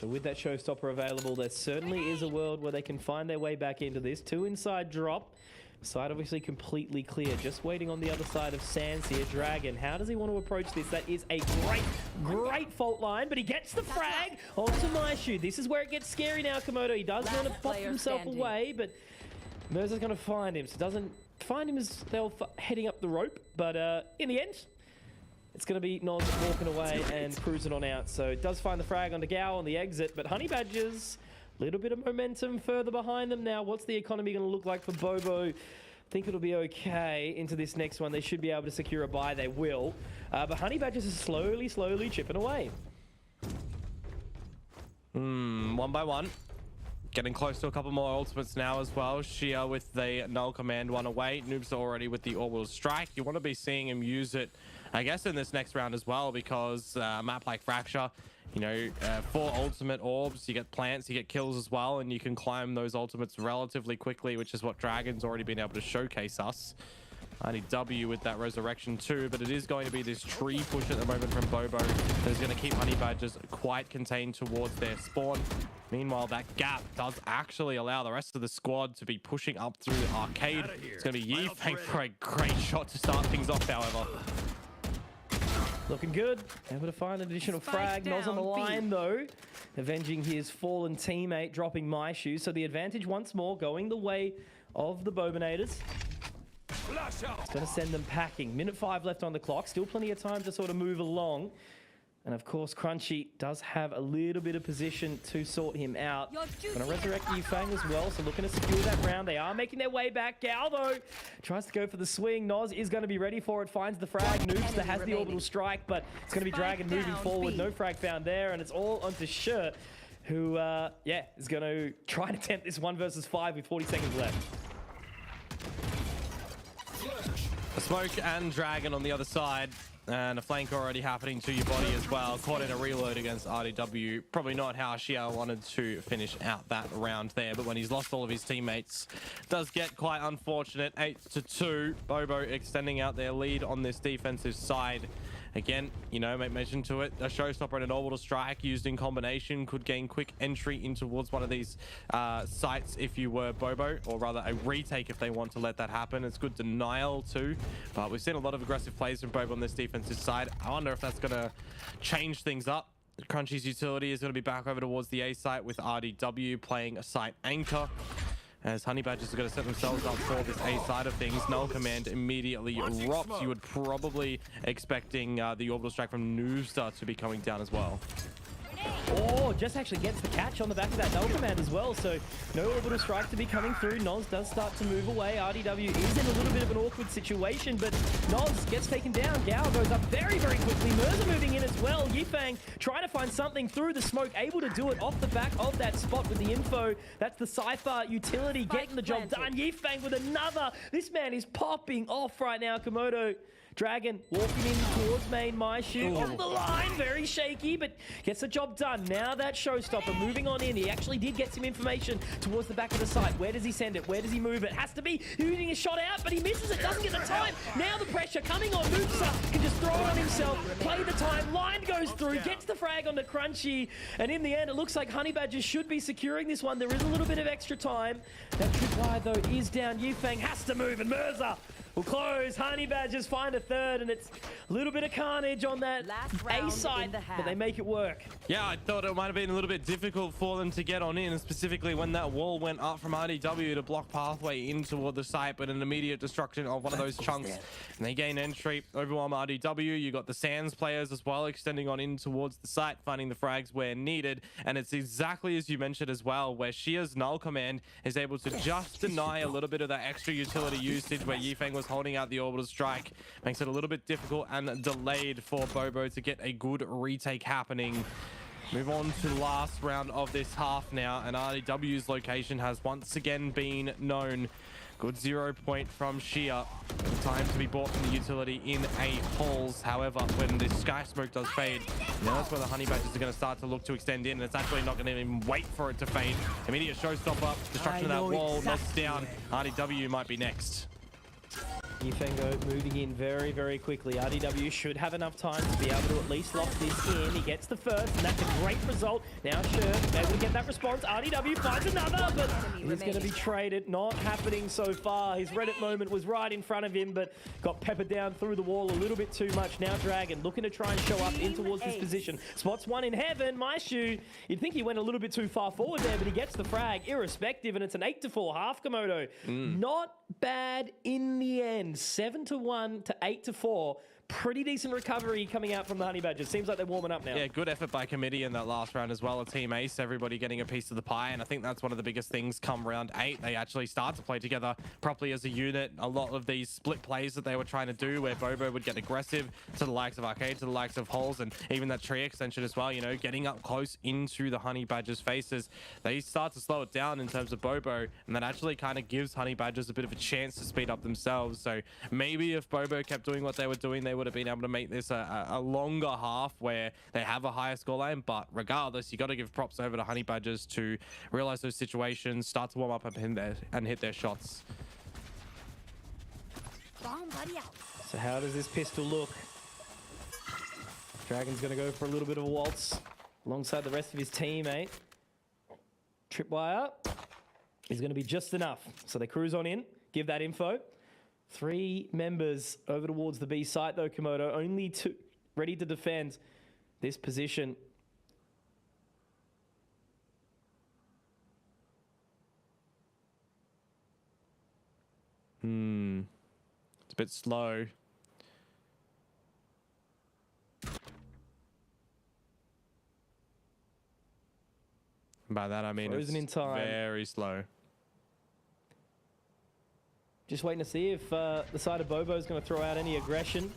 So with that showstopper available, there certainly is a world where they can find their way back into this. 2 inside drop. Side obviously completely clear. Just waiting on the other side of Sands here. Dragon, how does he want to approach this? That is a great fault line, but he gets the frag onto MyShoe. This is where it gets scary now, Komodo. He does want to pop himself away, but Mercer's going to find him. So doesn't find him as they're heading up the rope, but in the end, it's going to be Noz walking away and cruising on out. So it does find the frag onto Gao on the exit, but Honey Badgers, a little bit of momentum further behind them now. What's the economy going to look like for Bobo? I think it'll be okay into this next one. They should be able to secure a buy. They will. But Honey Badgers is slowly chipping away. 1 by 1. Getting close to a couple more ultimates now as well. Shia with the null command 1 away. Noobs already with the orbital strike. You want to be seeing him use it, I guess, in this next round as well, because a map like Fracture, you know, 4 ultimate orbs, you get plants, you get kills as well, and you can climb those ultimates relatively quickly, which is what Dragon's already been able to showcase us. RDW with that resurrection too, but it is going to be this tree push at the moment from Bobo that is going to keep Honey Badgers quite contained towards their spawn. Meanwhile, that gap does actually allow the rest of the squad to be pushing up through the arcade. It's going to be Yifeng for a great shot to start things off, however. Looking good. Able to find an additional frag. Noz on the line, though. Avenging his fallen teammate, dropping MyShoe. So the advantage once more going the way of the Bobinators. It's going to send them packing. Minute 5 left on the clock. Still plenty of time to sort of move along. And of course, Crunchy does have a little bit of position to sort him out. Going to resurrect Yifeng as well, so looking to secure that round. They are making their way back. Gao, though, tries to go for the swing. Noz is going to be ready for it. Finds the frag. Noobs that has the orbital strike, but it's going to be Dragon moving forward. No frag found there, and it's all onto Shirt, who, is going to try and attempt this 1 versus 5 with 40 seconds left. A smoke and Dragon on the other side, and a flank already happening to your body as well. Caught in a reload against RDW. Probably not how Shia wanted to finish out that round there, but when he's lost all of his teammates, does get quite unfortunate. 8-2. Bobo extending out their lead on this defensive side. Again, you know, make mention to it. A showstopper and an orbital strike used in combination could gain quick entry in towards one of these sites if you were Bobo, or rather a retake if they want to let that happen. It's good denial too, but we've seen a lot of aggressive plays from Bobo on this defensive side. I wonder if that's going to change things up. Crunchy's utility is going to be back over towards the A site with RDW playing a site anchor. As Honey Badgers are going to set themselves up for this A side of things. Null command immediately erupts. You would probably expecting the orbital strike from Noobstar to be coming down as well. Oh, just actually gets the catch on the back of that double command as well. So no orbital strike to be coming through. Noz does start to move away. RDW is in a little bit of an awkward situation, but Noz gets taken down. Gao goes up very, very quickly. Mirza moving in as well. Yifeng trying to find something through the smoke, able to do it off the back of that spot with the info. That's the Cypher utility getting the job done. Yifeng with another. This man is popping off right now. Komodo Dragon walking in towards main Maishu on the line, very shaky, but gets the job done. Now that showstopper moving on in. He actually did get some information towards the back of the site. Where does he send it? Where does he move it? Has to be shooting a shot out, but he misses it, doesn't get the time. Now the pressure coming on. Moopsa can just throw it on himself, play the time. Line goes through, gets the frag onto Crunchy, and in the end, it looks like Honey Badgers should be securing this one. There is a little bit of extra time. That tripwire, though, is down. Yifeng has to move, and Mirza will close. Honey Badgers find a third, and it's a little bit of carnage on that A side, but they make it work. Yeah, I thought it might have been a little bit difficult for them to get on in, specifically when that wall went up from RDW to block pathway in toward the site, but an immediate destruction of one of those chunks. And they gain entry, overwhelm RDW. You got the Sands players as well, extending on in towards the site, finding the frags where needed. And it's exactly as you mentioned as well, where Shia's null command is able to just deny a little bit of that extra utility usage where Yifeng was holding out the orbital strike. Makes it a little bit difficult and delayed for Bobo to get a good retake happening. Move on to the last round of this half now, and RDW's location has once again been known. Good 0 point from Shia. Time to be bought from the utility in a holes. However, when this sky smoke does fade, now that's where the Honey Badgers are going to start to look to extend in, and it's actually not going to even wait for it to fade. Immediate showstopper, destruction of that wall, knocks down. RDW might be next. Yifengo moving in very, very quickly. RDW should have enough time to be able to at least lock this in. He gets the first, and that's a great result. Now Sher able to get that response. RDW finds another, but he's going to be traded. Not happening so far. His Reddit moment was right in front of him, but got peppered down through the wall a little bit too much. Now Dragon looking to try and show up in towards this position. Spots one in heaven. Maishu, you'd think he went a little bit too far forward there, but he gets the frag irrespective, and it's an 8-4 half Komodo. Not bad in the end. 7-1 to 8-4. Pretty decent recovery coming out from the Honey Badgers. Seems like they're warming up now. Yeah, good effort by committee in that last round as well. A team ace, everybody getting a piece of the pie, and I think that's one of the biggest things come round 8. They actually start to play together properly as a unit. A lot of these split plays that they were trying to do, where Bobo would get aggressive to the likes of Arcade, to the likes of Holes, and even that tree extension as well, you know, getting up close into the Honey Badgers' faces. They start to slow it down in terms of Bobo, and that actually kind of gives Honey Badgers a bit of a chance to speed up themselves. So maybe if Bobo kept doing what they were doing, they would have been able to make this a longer half where they have a higher scoreline. But regardless, you got to give props over to Honey Badgers to realize those situations, start to warm up and hit their shots. So how does this pistol look? Dragon's going to go for a little bit of a waltz alongside the rest of his teammate. Tripwire is going to be just enough. So they cruise on in, give that info. 3 members over towards the B site, though, Komodo. Only 2 ready to defend this position. It's a bit slow. By that, I mean Frozen in time. Very slow. Just waiting to see if the side of Bobo is going to throw out any aggression.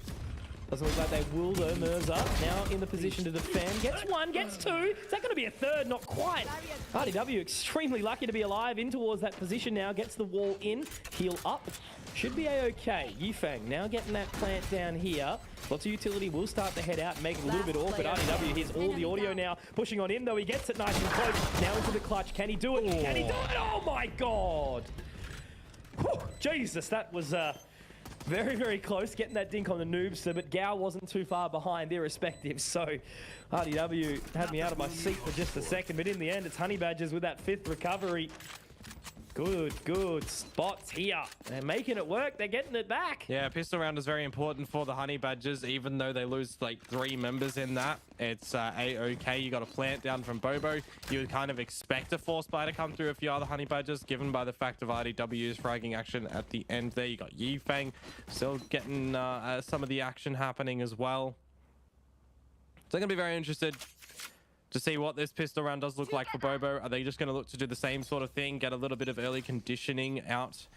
Doesn't look like they will, though. Mirza now in the position to defend. Gets 1, gets 2. Is that going to be a third? Not quite. RDW extremely lucky to be alive in towards that position now. Gets the wall in. Heal up. Should be a-okay. Yifeng now getting that plant down here. Lots of utility will start to head out and make it a little bit awkward. RDW hears all the audio now. Pushing on in, though. He gets it nice and close. Now into the clutch. Can he do it? Can he do it? Oh, my God. Whew, Jesus, that was very, very close getting that dink on the noobster, but Gao wasn't too far behind, irrespective. So RDW had me out of my seat for just a second, but in the end, it's Honey Badgers with that 5th recovery. Good spots here. They're making it work. They're getting it back. Yeah, pistol round is very important for the Honey Badgers, even though they lose like 3 members in that. It's a-okay. You got a plant down from Bobo. You would kind of expect a force buy to come through a few other Honey Badgers, given by the fact of RDW's fragging action at the end there. You got Yifeng still getting some of the action happening as well. So I'm going to be very interested to see what this pistol round does look like for Bobo. Are they just going to look to do the same sort of thing, get a little bit of early conditioning out,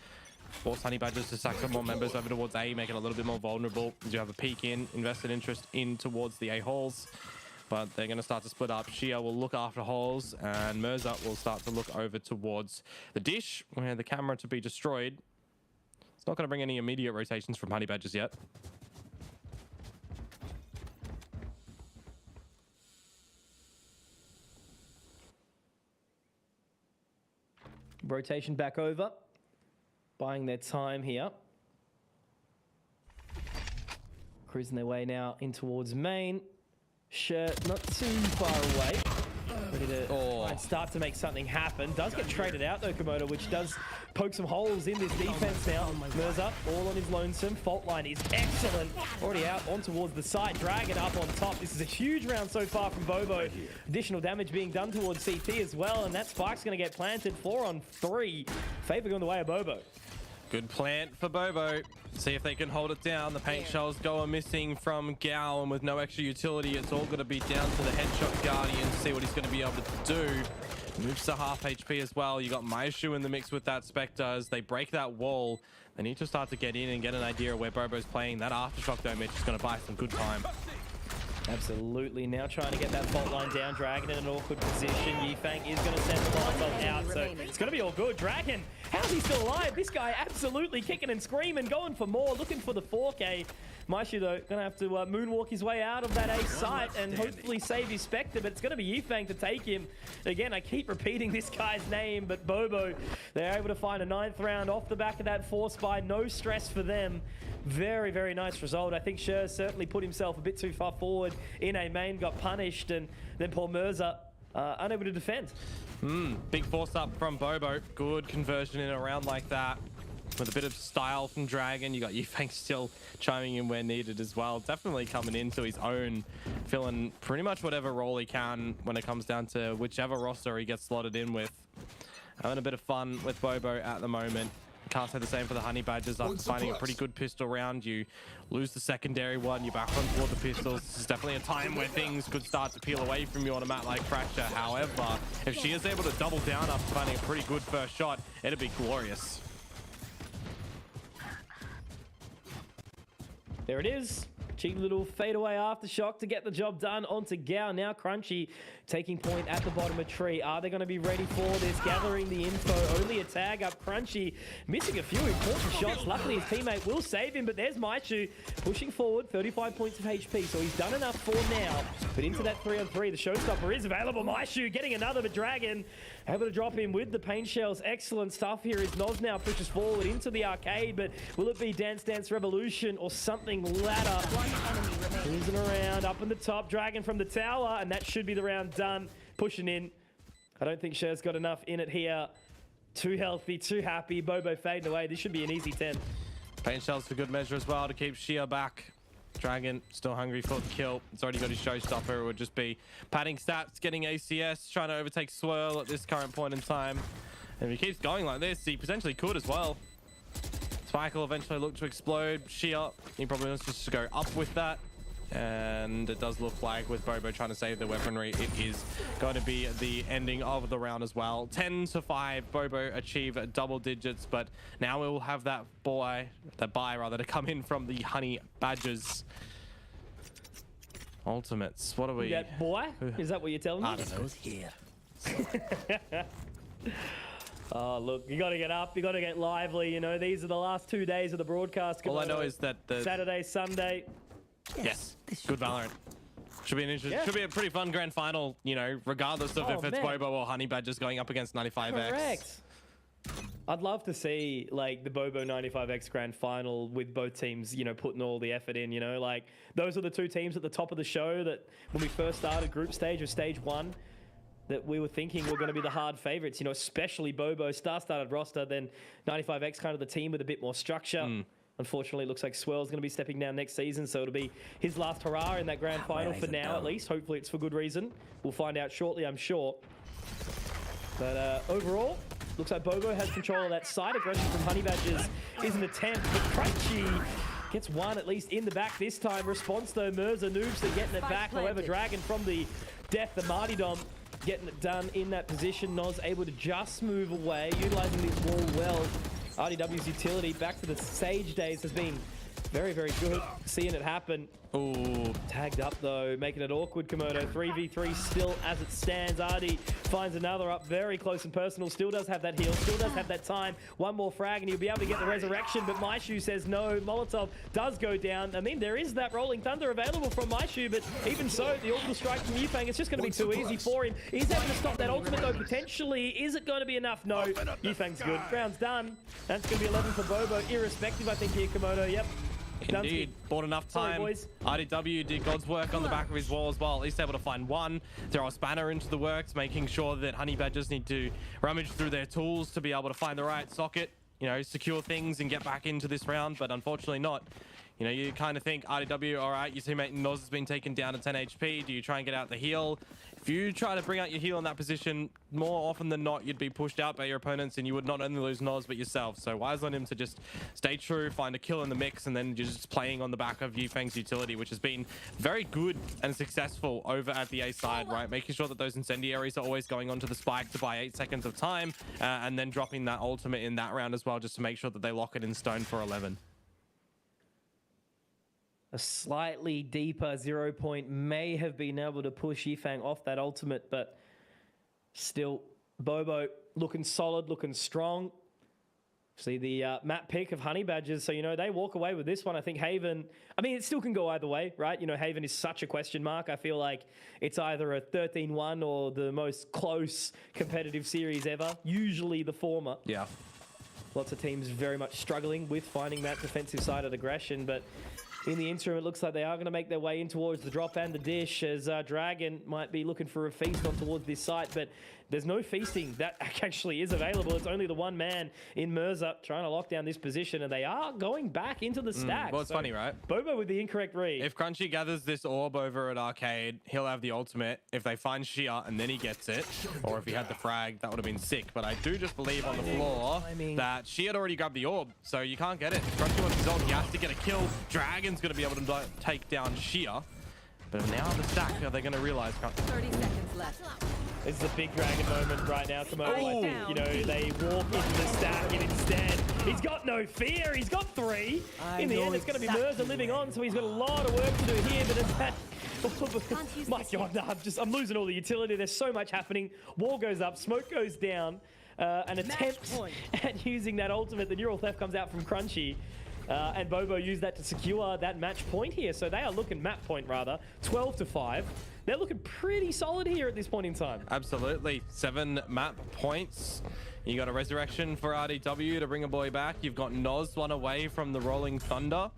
force Honey Badgers to sack some more members over towards A, make it a little bit more vulnerable? You have a peek in, invested interest in towards the A holes, but they're going to start to split up. Shia will look after holes, and Mirza will start to look over towards the dish, where the camera to be destroyed. It's not going to bring any immediate rotations from Honey Badgers yet. Rotation back over. Buying their time here. Cruising their way now in towards main. Shirt not too far away. Ready to try and start to make something happen. Does get traded out though, Komodo, which does poke some holes in this defense now. Mirza all on his lonesome. Fault line is excellent. Already out on towards the side. Dragon up on top. This is a huge round so far from Bobo. Additional damage being done towards CT as well, and that spike's going to get planted. 4 on 3. Favor going the way of Bobo. Good plant for Bobo. See if they can hold it down. The paint shells go missing from Gao, and with no extra utility, it's all going to be down to the headshot Guardian to see what he's going to be able to do. Moves to half HP as well. You got Maishu in the mix with that Spectre. As they break that wall, they need to start to get in and get an idea of where Bobo's playing. That Aftershock though, Mitch, is going to buy some good time. Absolutely. Now trying to get that fault line down. Dragon in an awkward position. Yifeng is going to send the lines out, so it's going to be all good. Dragon, how's he still alive? This guy absolutely kicking and screaming, going for more, looking for the 4K. Maishu, though, going to have to moonwalk his way out of that A site and hopefully save his Spectre, but it's going to be Yifeng to take him. Again, I keep repeating this guy's name, but Bobo, they're able to find a 9th round off the back of that force buy. No stress for them. Very, very nice result. I think Sher certainly put himself a bit too far forward in A main, got punished, and then poor Mirza unable to defend. Big force up from Bobo. Good conversion in a round like that. With a bit of style from Dragon. You got Yifeng still chiming in where needed as well. Definitely coming into his own, filling pretty much whatever role he can when it comes down to whichever roster he gets slotted in with. Having a bit of fun with Bobo at the moment. Can't say the same for the Honey Badgers. After finding a pretty good pistol round, you lose the secondary one, you're back on toward the pistols. This is definitely a time where things could start to peel away from you on a map like Fracture. However, if she is able to double down after finding a pretty good first shot, it'd be glorious. There it is. Cheeky little fadeaway aftershock to get the job done onto Gao. Now Crunchy taking point at the bottom of tree. Are they going to be ready for this? Gathering the info. Only a tag up. Crunchy missing a few important shots. Luckily his teammate will save him, but there's Maishu pushing forward. 35 points of HP, so he's done enough for now. But into that 3-on-3, the showstopper is available. Maishu getting another, but Dragon able to drop him with the paint shells. Excellent stuff here as Noz now pushes forward into the arcade, but will it be Dance Dance Revolution or something ladder? Cruising around up in the top. Dragon from the tower, and that should be the round done. Pushing in. I don't think Sher's got enough in it here. Too healthy, too happy. Bobo fading away. This should be an easy 10. Paint shells for good measure as well to keep Shia back. Dragon still hungry for the kill. It's already got his showstopper. It would just be padding stats, getting ACS, trying to overtake Swirl at this current point in time. And if he keeps going like this, he potentially could as well. Spike will eventually look to explode. Shia, he probably wants just to go up with that. And it does look like with Bobo trying to save the weaponry, it is going to be the ending of the round as well. 10-5, Bobo achieve double digits, but now we will have that buy to come in from the Honey Badgers. Ultimates, what are we? That boy? Is that what you're telling me? I don't know. Here. Oh, look, you got to get up. You got to get lively. You know, these are the last 2 days of the broadcast. All I know is that the Saturday, Sunday. Yes, good Valorant. Should be an interesting, should be a pretty fun grand final, you know, regardless of if it's Bobo or Honey Badgers going up against 95X. Correct. I'd love to see like the Bobo 95X grand final with both teams, you know, putting all the effort in, you know, like those are the two teams at the top of the show that when we first started group stage or stage 1 that we were thinking were going to be the hard favorites, you know, especially Bobo, star-started roster, then 95X kind of the team with a bit more structure. Unfortunately, it looks like Swirl's going to be stepping down next season, so it'll be his last hurrah in that grand final for now, at least. Hopefully it's for good reason. We'll find out shortly, I'm sure. But overall, looks like Bobo has control of that side. Aggression from Honey Badgers is an attempt, but Crunchy gets one at least in the back this time. Response though, Mirza, Noobs are getting it back. However, Dragon from the Death, the Martyrdom, getting it done in that position. Noz able to just move away, utilizing this wall well. RDW's utility back to the Sage days has been very, very good. Seeing it happen. Ooh. Tagged up though, making it awkward. Komodo 3v3 still as it stands. Artie finds another up very close and personal. Still does have that heal, still does have that time. One more frag and he'll be able to get the resurrection, but Maishu says no. Molotov does go down. I mean, there is that Rolling Thunder available from Maishu, but even so, the orbital strike from Yufeng, it's just going to be too easy for him. He's able to stop that ultimate though, potentially. Is it going to be enough? No. Yufeng's good. Round's done. That's going to be 11 for Bobo, irrespective, I think, here, Komodo. Yep. Indeed, bought enough time. Sorry, boys. RDW did God's work on the back of his wall as well. At least able to find one, throw a spanner into the works, making sure that Honey Badgers need to rummage through their tools to be able to find the right socket, you know, secure things and get back into this round, but unfortunately not. You know, you kind of think, RDW, all right, your teammate Noz has been taken down to 10 HP. Do you try and get out the heal? If you try to bring out your heal in that position, more often than not, you'd be pushed out by your opponents and you would not only lose Noz, but yourself. So wise on him to just stay true, find a kill in the mix, and then just playing on the back of Yufeng's utility, which has been very good and successful over at the A side, right? Making sure that those incendiaries are always going onto the spike to buy 8 seconds of time, and then dropping that ultimate in that round as well, just to make sure that they lock it in stone for 11. A slightly deeper 0 point may have been able to push Yifeng off that ultimate, but still, Bobo looking solid, looking strong. See the map pick of Honey Badgers, so, you know, they walk away with this one. I think Haven, I mean, it still can go either way, right? You know, Haven is such a question mark. I feel like it's either a 13-1 or the most close competitive series ever, usually the former. Yeah. Lots of teams very much struggling with finding that defensive side of aggression, but in the interim, it looks like they are going to make their way in towards the drop and the dish, as Dragon might be looking for a feast on towards this site, but there's no feasting that actually is available. It's only the one man in Mirza trying to lock down this position, and they are going back into the stack. Well, it's funny, right? Bobo with the incorrect read. If Crunchy gathers this orb over at Arcade, he'll have the ultimate. If they find Shia and then he gets it, or if he had the frag, that would have been sick. But I do just believe on the floor that Shia had already grabbed the orb, so you can't get it. If Crunchy wants his ult, he has to get a kill. Dragon's going to be able to take down Shia. But now the stack, are they going to realize? 30 seconds left. This is a big Dragon moment right now, Komodo. I think, you know, they walk into the stack, and instead, he's got no fear. He's got 3. In the end, it's going to be Mirza living on, so he's got a lot of work to do here, but it's that... My God, no, I'm losing all the utility. There's so much happening. Wall goes up, smoke goes down, an attempt at using that ultimate. The neural theft comes out from Crunchy. And Bobo used that to secure that match point here. So they are looking, map point rather, 12-5. They're looking pretty solid here at this point in time. Absolutely. 7 map points. You got a resurrection for RDW to bring a boy back. You've got Noz 1 away from the Rolling Thunder.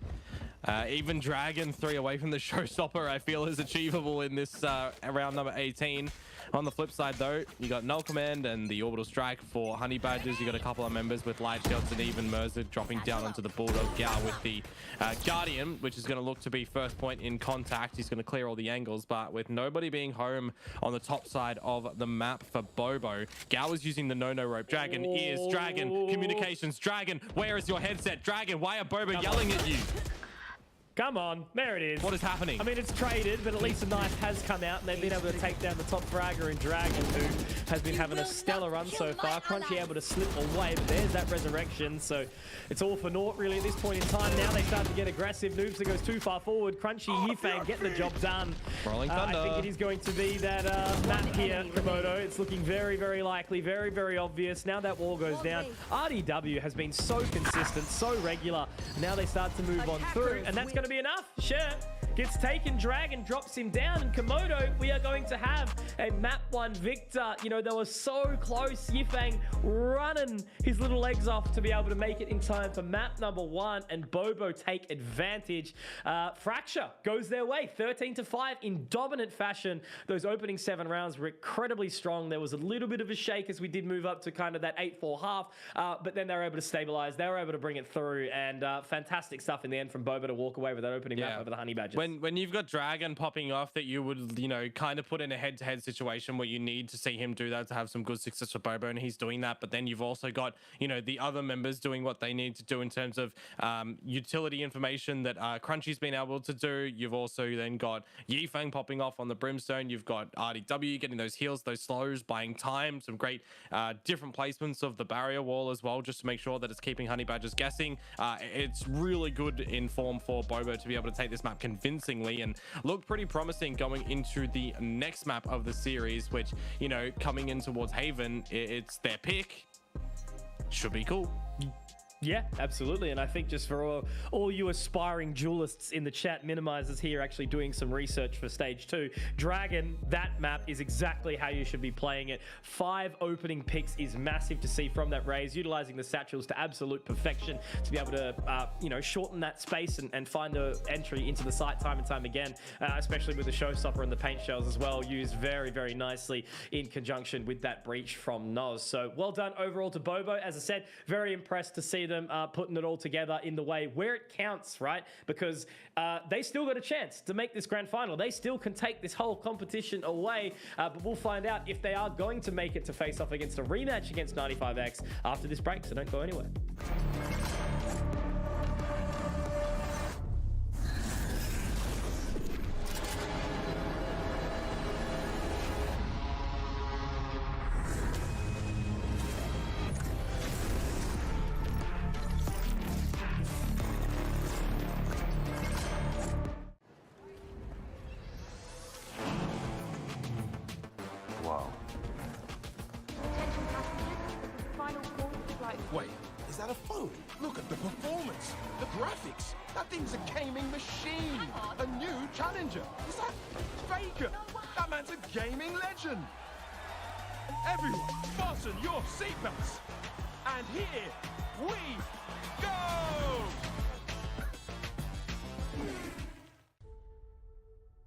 Even Dragon 3 away from the Showstopper, I feel is achievable in this round number 18. On the flip side, though, you got Null Command and the Orbital Strike for Honey Badgers. You got a couple of members with Light Shields, and even Mirza dropping down onto the Bulldog Gao with the Guardian, which is going to look to be first point in contact. He's going to clear all the angles, but with nobody being home on the top side of the map for Bobo, Gao is using the no-no rope. Dragon, ears, Dragon, communications, Dragon, where is your headset? Dragon, why are Bobo yelling at you? Come on, there it is. What is happening? I mean, it's traded, but at least a knife has come out, and they've been able to take down the top fragger in Dragon, who has been having a stellar run so far. Crunchy able to slip away, but there's that resurrection, so it's all for naught really at this point in time. Now they start to get aggressive. Noobs that goes too far forward. Crunchy, Yifeng getting the job done. Rolling Thunder. I think it is going to be that map here, Komodo. It's looking very, very likely, very, very obvious. Now that wall goes down. RDW has been so consistent, so regular. Now they start to move on through, and that's going to be enough. Sure. Gets taken, Dragon drops him down, and Komodo, we are going to have a map 1 victor. You know, they were so close. Yifeng running his little legs off to be able to make it in time for map number 1, and Bobo take advantage. Fracture goes their way, 13-5 in dominant fashion. Those opening 7 rounds were incredibly strong. There was a little bit of a shake as we did move up to kind of that 8-4 half, but then they were able to stabilize. They were able to bring it through, and fantastic stuff in the end from Bobo to walk away with that opening map over the Honey Badgers. when you've got Dragon popping off that you would, kind of put in a head-to-head situation where you need to see him do that to have some good success for Bobo, and he's doing that. But then you've also got, the other members doing what they need to do in terms of utility information that Crunchy's been able to do. You've also then got Yifeng popping off on the Brimstone. You've got RDW getting those heals, those slows, buying time, some great different placements of the barrier wall as well, just to make sure that it's keeping Honey Badgers guessing. It's really good in form for Bobo to be able to take this map convincingly and look pretty promising going into the next map of the series, which, coming in towards Haven, it's their pick. Should be cool. Yeah, absolutely. And I think just for all you aspiring duelists in the chat, Minimizers here actually doing some research for stage 2. Dragon, that map is exactly how you should be playing it. 5 opening picks is massive to see from that raise, utilizing the satchels to absolute perfection to be able to, shorten that space and find the entry into the site time and time again, especially with the showstopper and the paint shells as well, used very, very nicely in conjunction with that breach from Noz. So well done overall to Bobo. As I said, very impressed to see them putting it all together in the way where it counts, right? Because they still got a chance to make this grand final. They still can take this whole competition away, but we'll find out if they are going to make it to face off against a rematch against 95X after this break, so don't go anywhere. Wait, is that a phone? Look at the performance, the graphics. That thing's a gaming machine. A new challenger. Is that Faker? That man's a gaming legend. Everyone, fasten your seatbelts. And here we go!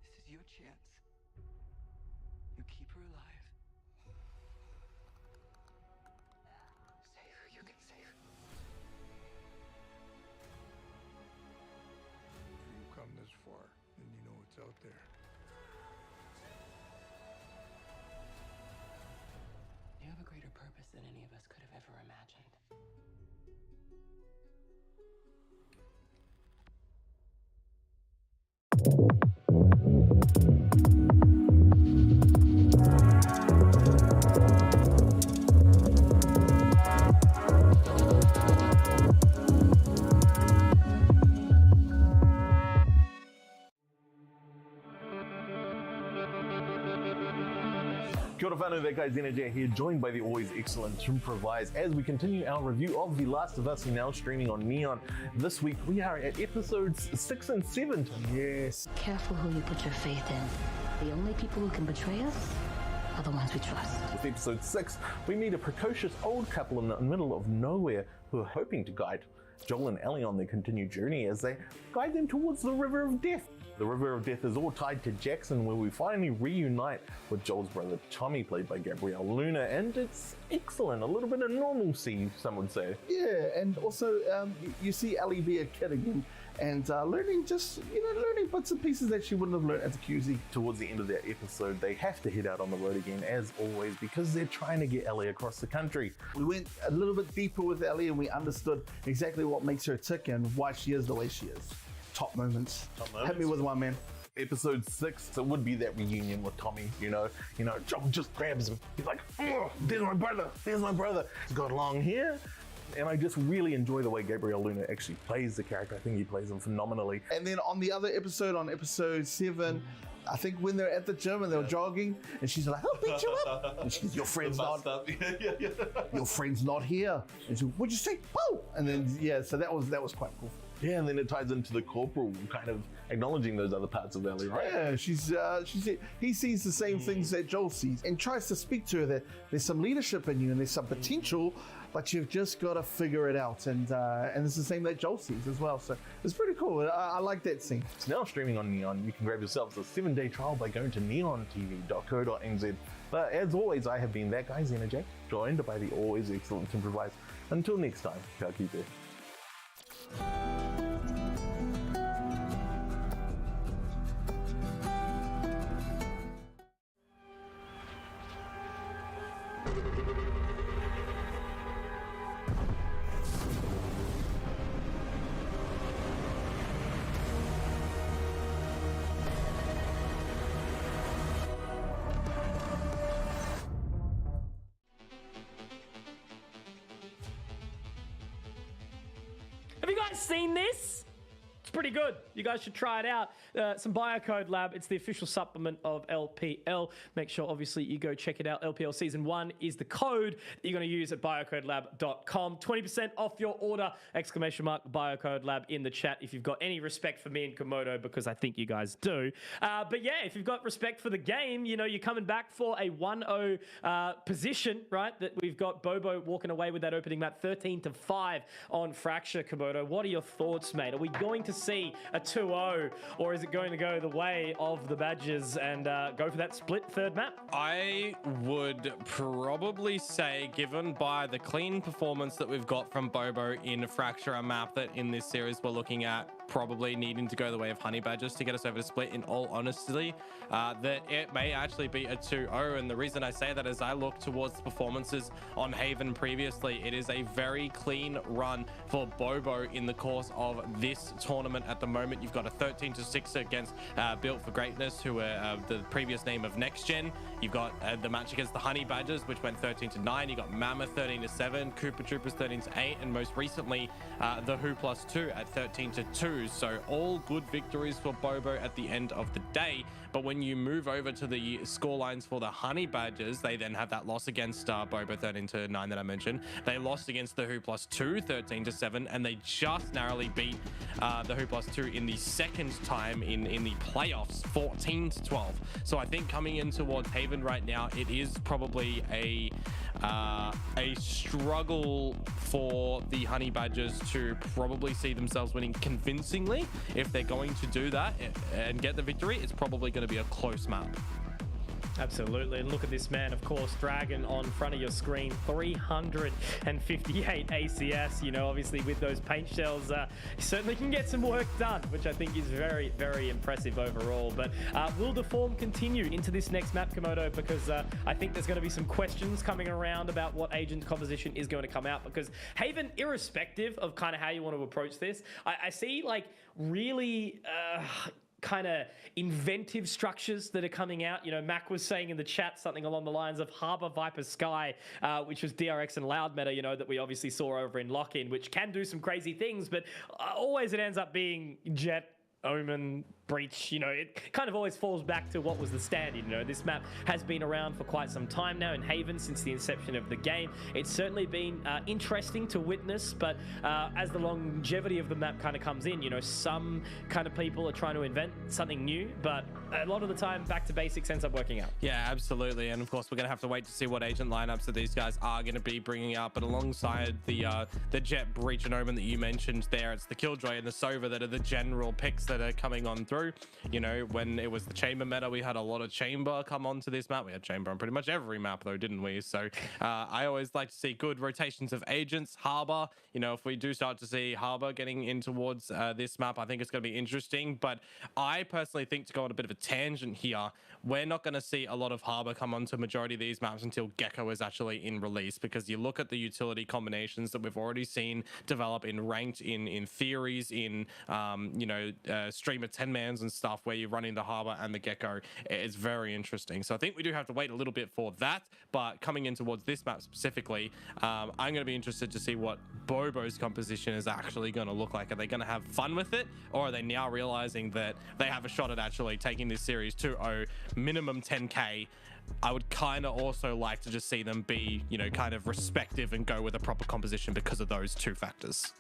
This is your chance. You keep her alive. Save who you can save. If you come this far, then you know what's out there. You have a greater purpose than any of us could have ever imagined. Kia ora whanau, that guy's Energy here, joined by the always excellent Improvise as we continue our review of The Last of Us, now streaming on Neon. This week we are at episodes 6 and 7. Yes. Careful who you put your faith in. The only people who can betray us are the ones we trust. With episode 6, we meet a precocious old couple in the middle of nowhere who are hoping to guide Joel and Ellie on their continued journey as they guide them towards the River of Death. The River of Death is all tied to Jackson, where we finally reunite with Joel's brother Tommy, played by Gabrielle Luna, and it's excellent. A little bit of normalcy, some would say. Yeah, and also you see Ellie be a kid again and learning learning bits and pieces that she wouldn't have learned as a QZ. Towards the end of that episode, they have to head out on the road again, as always, because they're trying to get Ellie across the country. We went a little bit deeper with Ellie and we understood exactly what makes her tick and why she is the way she is. Top moments. Hit me with one, man. Episode 6, it would be that reunion with Tommy, Joel just grabs him. He's like, oh, there's my brother. He's got long hair. And I just really enjoy the way Gabrielle Luna actually plays the character. I think he plays him phenomenally. And then on the other episode, on episode 7, I think when they're at the gym and they're jogging, and she's like, "I'll beat you up." And she goes, "Your friend's not here." And she goes, "What'd you say?" Oh, and then so that was quite cool. Yeah, and then it ties into the corporal kind of acknowledging those other parts of Ellie, right? Yeah, he sees the same things that Joel sees and tries to speak to her that there's some leadership in you and there's some potential, but you've just got to figure it out. And it's the same that Joel sees as well. So it's pretty cool. I like that scene. It's now streaming on Neon. You can grab yourselves a 7-day trial by going to neontv.co.nz. But as always, I have been that guy, Xenojack, joined by the always excellent Improvise. Until next time, ka kite. guys seen this? It's pretty good. You guys should try it out. Some Biocode Lab. It's the official supplement of LPL. Make sure, obviously, you go check it out. LPL Season 1 is the code that you're going to use at biocodelab.com. 20% off your order. ! Biocode Lab in the chat if you've got any respect for me and Komodo, because I think you guys do. But yeah, if you've got respect for the game, you know, you're coming back for a 1-0 position, right? That we've got Bobo walking away with that opening map 13-5 on Fracture. Komodo, what are your thoughts, mate? Are we going to see a 2-0, or is it going to go the way of the Badgers and go for that split third map? I would probably say, given by the clean performance that we've got from Bobo in Fracture, a map that in this series we're looking at probably needing to go the way of Honey Badgers to get us over to split, in all honesty, that it may actually be a 2-0. And the reason I say that is I look towards the performances on Haven previously. It is a very clean run for Bobo in the course of this tournament at the moment. You've got a 13-6 against Built for Greatness, who are the previous name of Next Gen. You've got the match against the Honey Badgers, which went 13-9. You got Mammoth 13-7, Cooper Troopers 13-8, and most recently the Who Plus 2 at 13-2. So all good victories for Bobo at the end of the day. But when you move over to the scorelines for the Honey Badgers, they then have that loss against Bobo 13-9 that I mentioned. They lost against the Who Plus 2 13-7, and they just narrowly beat the Who Plus 2 in the second time in the playoffs 14-12. So I think coming in towards Haven right now, it is probably a struggle for the Honey Badgers to probably see themselves winning convincingly. If they're going to do that and get the victory, it's probably going to be a close map. Absolutely. And look at this man, of course, Dragon on front of your screen, 358 ACS. You know, obviously with those paint shells, he certainly can get some work done, which I think is very, very impressive overall. But will the form continue into this next map, Komodo? Because I think there's going to be some questions coming around about what agent composition is going to come out, because Haven, irrespective of kind of how you want to approach this, I see like really kind of inventive structures that are coming out. You know, Mac was saying in the chat something along the lines of Harbor Viper Sky, which was DRX and Loud meta, you know, that we obviously saw over in Lock-In, which can do some crazy things, but always it ends up being Jet, Omen, Breach. You know, it kind of always falls back to what was the standard. You know, this map has been around for quite some time now in Haven since the inception of the game. It's certainly been interesting to witness, but as the longevity of the map kind of comes in, you know, some kind of people are trying to invent something new, but a lot of the time back to basics ends up working out. Yeah, absolutely. And of course, we're going to have to wait to see what agent lineups that these guys are going to be bringing out. But alongside the Jet, Breach, and Omen that you mentioned there, it's the Killjoy and the Sova that are the general picks that are coming on through. You know, when it was the Chamber meta, we had a lot of Chamber come onto this map. We had Chamber on pretty much every map though, didn't we? So I always like to see good rotations of agents. Harbor, you know, if we do start to see Harbor getting in towards this map, I think it's going to be interesting. But I personally think, to go on a bit of a tangent here, we're not going to see a lot of Harbor come onto a majority of these maps until Gecko is actually in release, because you look at the utility combinations that we've already seen develop in ranked, in theories, in you know, streamer 10-mans and stuff, where you're running the Harbor and the Gecko. It's very interesting. So I think we do have to wait a little bit for that. But coming in towards this map specifically, I'm going to be interested to see what Bobo's composition is actually going to look like. Are they going to have fun with it, or are they now realizing that they have a shot at actually taking this series 2-0, minimum 10k? I would kind of also like to just see them be, you know, kind of respective and go with a proper composition because of those two factors.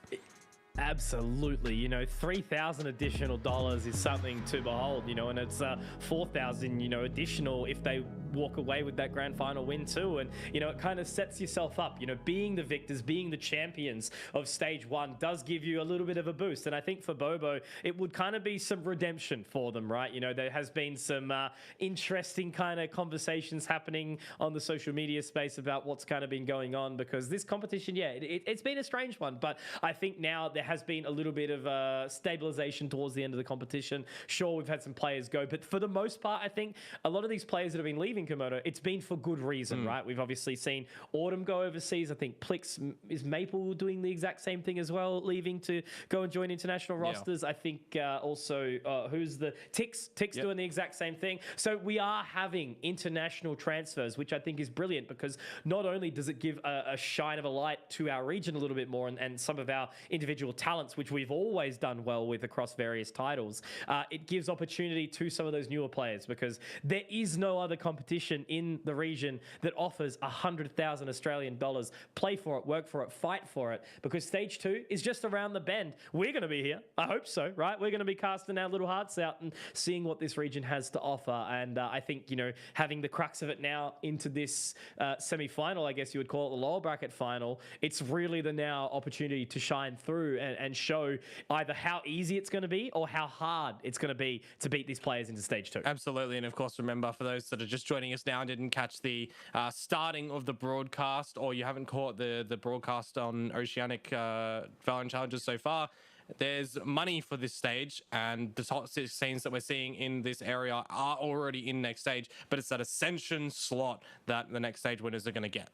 Absolutely. You know, $3,000 additional dollars is something to behold, you know, and it's $4,000, you know, additional if they walk away with that grand final win too. And, you know, it kind of sets yourself up, you know, being the victors, being the champions of stage one does give you a little bit of a boost. And I think for Bobo, it would kind of be some redemption for them, right? You know, there has been some interesting kind of conversations happening on the social media space about what's kind of been going on, because this competition, yeah, it's been a strange one, but I think now there has been a little bit of stabilization towards the end of the competition. Sure, we've had some players go, but for the most part, I think a lot of these players that have been leaving Komodo, it's been for good reason, right? We've obviously seen Autumn go overseas. I think Plix, is Maple doing the exact same thing as well, leaving to go and join international rosters. I think also, who's the Tix doing the exact same thing. So we are having international transfers, which I think is brilliant, because not only does it give a shine of a light to our region a little bit more and some of our individual individual talents, which we've always done well with across various titles, it gives opportunity to some of those newer players because there is no other competition in the region that offers 100,000 Australian dollars. Play for it, work for it, fight for it, because stage 2 is just around the bend. We're going to be here. I hope so, right? We're going to be casting our little hearts out and seeing what this region has to offer. And I think, you know, having the crux of it now into this semi-final, I guess you would call it the lower bracket final, it's really the now opportunity to shine through and show either how easy it's going to be or how hard it's going to be to beat these players into stage 2. Absolutely. And of course, remember, for those that are just joining us now and didn't catch the starting of the broadcast, or you haven't caught the broadcast on Oceanic VALORANT challenges so far, there's money for this stage, and the top 6 scenes that we're seeing in this area are already in next stage, but it's that Ascension slot that the next stage winners are going to get.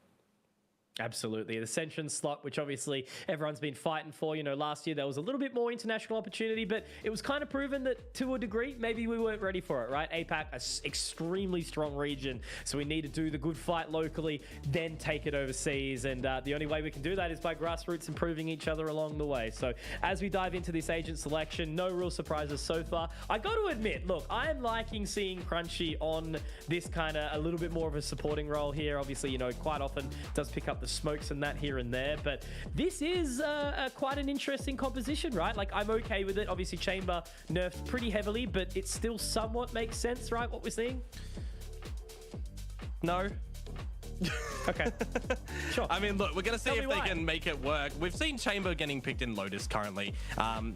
Absolutely. The Ascension slot, which obviously everyone's been fighting for. You know, last year there was a little bit more international opportunity, but it was kind of proven that to a degree, maybe we weren't ready for it, right? APAC, an extremely strong region. So we need to do the good fight locally, then take it overseas. And the only way we can do that is by grassroots improving each other along the way. So as we dive into this agent selection, no real surprises so far. I got to admit, look, I am liking seeing Crunchy on this kind of a little bit more of a supporting role here. Obviously, you know, quite often does pick up the smokes and that here and there, but this is quite an interesting composition, right? Like, I'm okay with it. Obviously, Chamber nerfed pretty heavily, but it still somewhat makes sense, right? What we're seeing? No. Okay. Sure. I mean, look, we're going to see if they can make it work. We've seen Chamber getting picked in Lotus currently,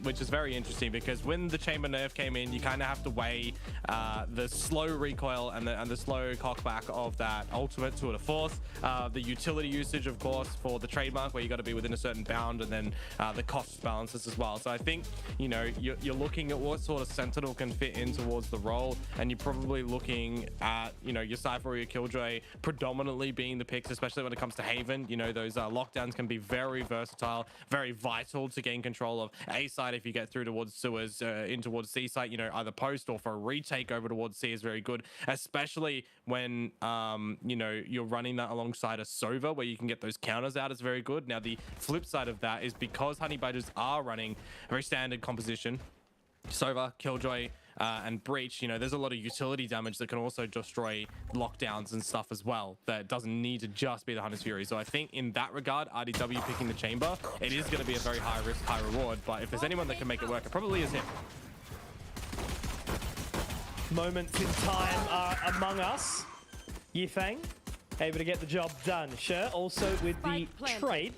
which is very interesting because when the Chamber nerf came in, you kind of have to weigh the slow recoil and the slow cockback of that ultimate Tour de Force, the utility usage, of course, for the trademark where you got to be within a certain bound, and then the cost balances as well. So I think, you know, you're looking at what sort of Sentinel can fit in towards the role, and you're probably looking at, you know, your Cypher or your Killjoy predominantly being the picks, especially when it comes to Haven. You know, those lockdowns can be very versatile, very vital to gain control of A side if you get through towards sewers, in towards C side. You know, either post or for a retake over towards C is very good, especially when you know, you're running that alongside a Sova where you can get those counters out. Is very good. Now the flip side of that is because Honey Badgers are running a very standard composition, Sova, Killjoy, and Breach, you know, there's a lot of utility damage that can also destroy lockdowns and stuff as well. That doesn't need to just be the Hunter's Fury. So I think in that regard, RDW picking the Chamber, it is going to be a very high risk, high reward. But if there's anyone that can make it work, it probably is him. Moments in time are among us. Yifang, able to get the job done. Sure, also with the trade.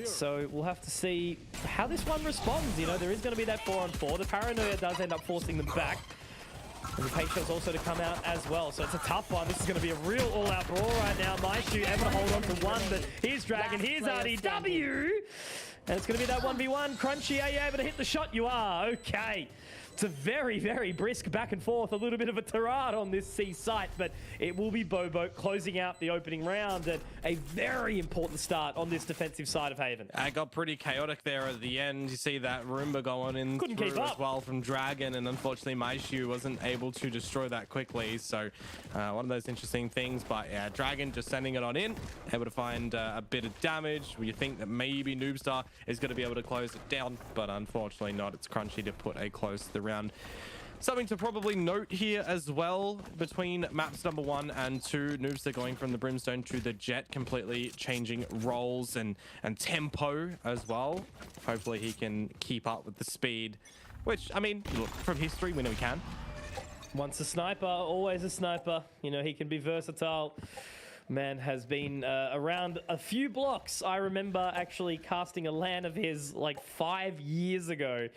So we'll have to see how this one responds. You know, there is going to be that 4-on-4. The Paranoia does end up forcing them back. And the Payshell's also to come out as well. So it's a tough one. This is going to be a real all-out brawl right now. Maishu able to hold on to one, but here's Dragon, here's RDW. And it's going to be that 1v1. Crunchy, are you able to hit the shot? You are. Okay. It's a very, very brisk back and forth, a little bit of a tirade on this C site, but it will be Bobo closing out the opening round and a very important start on this defensive side of Haven. I got pretty chaotic there at the end. You see that Roomba going in Couldn't keep up as well from Dragon, and unfortunately Maishu wasn't able to destroy that quickly. So one of those interesting things, but yeah, Dragon just sending it on in, able to find a bit of damage. You think that maybe Noobstar is going to be able to close it down, but unfortunately not. It's Crunchy to put a close to the round. Something to probably note here as well, between maps number 1 and 2, Noobster going from the Brimstone to the Jet, completely changing roles and tempo as well. Hopefully he can keep up with the speed, which, I mean, look, from history, we know he can. Once a sniper, always a sniper. You know, he can be versatile. Man has been around a few blocks. I remember actually casting a LAN of his like 5 years ago.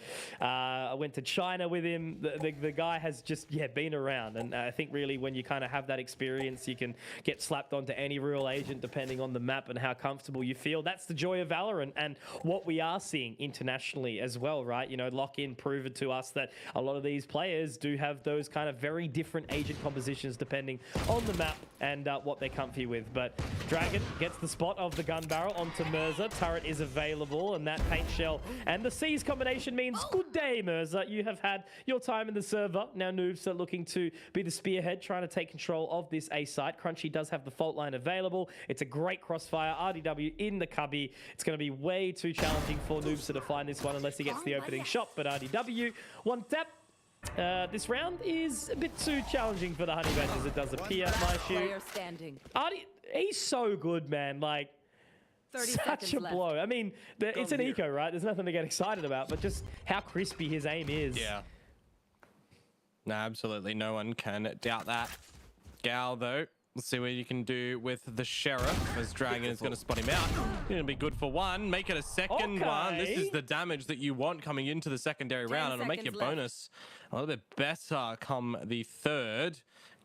I went to China with him. The guy has just, yeah, been around. And I think really when you kind of have that experience, you can get slapped onto any real agent depending on the map and how comfortable you feel. That's the joy of VALORANT and what we are seeing internationally as well, right? You know, Lock-In proved to us that a lot of these players do have those kind of very different agent compositions depending on the map and what they're comfy happy with. But Dragon gets the spot of the gun barrel onto Mirza. Turret is available, and that paint shell and the C's combination means good day, Mirza. You have had your time in the server. Now Noobs are looking to be the spearhead, trying to take control of this A site. Crunchy does have the fault line available. It's a great crossfire. RDW in the cubby. It's going to be way too challenging for Noobs to find this one unless he gets the opening shot. But RDW, one tap. This round is a bit too challenging for the Honey Badgers, it does appear. My shoe. Artie, he's so good, man. Like, such a blow. I mean, it's an eco, right? There's nothing to get excited about, but just how crispy his aim is. Yeah. No, absolutely. No one can doubt that. Gal, though, let's see what you can do with the Sheriff, as Dragon is going to spot him out. Going to be good for one. Make it a second one. This is the damage that you want coming into the secondary round. It'll make your bonus a little bit better come the third.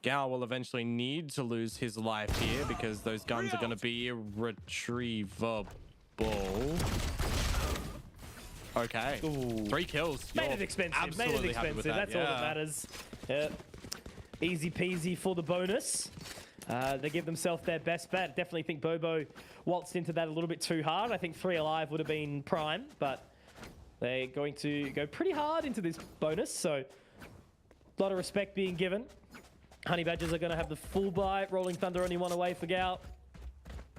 Gal will eventually need to lose his life here because those guns are going to be retrievable. Okay. Ooh. 3 kills. Made it expensive. Made it expensive. That's all that matters. Easy peasy for the bonus. They give themselves their best bet. Definitely think Bobo waltzed into that a little bit too hard. I think 3 alive would have been prime, but they're going to go pretty hard into this bonus, so a lot of respect being given. Honey Badgers are going to have the full buy. Rolling Thunder only 1 away for Gal.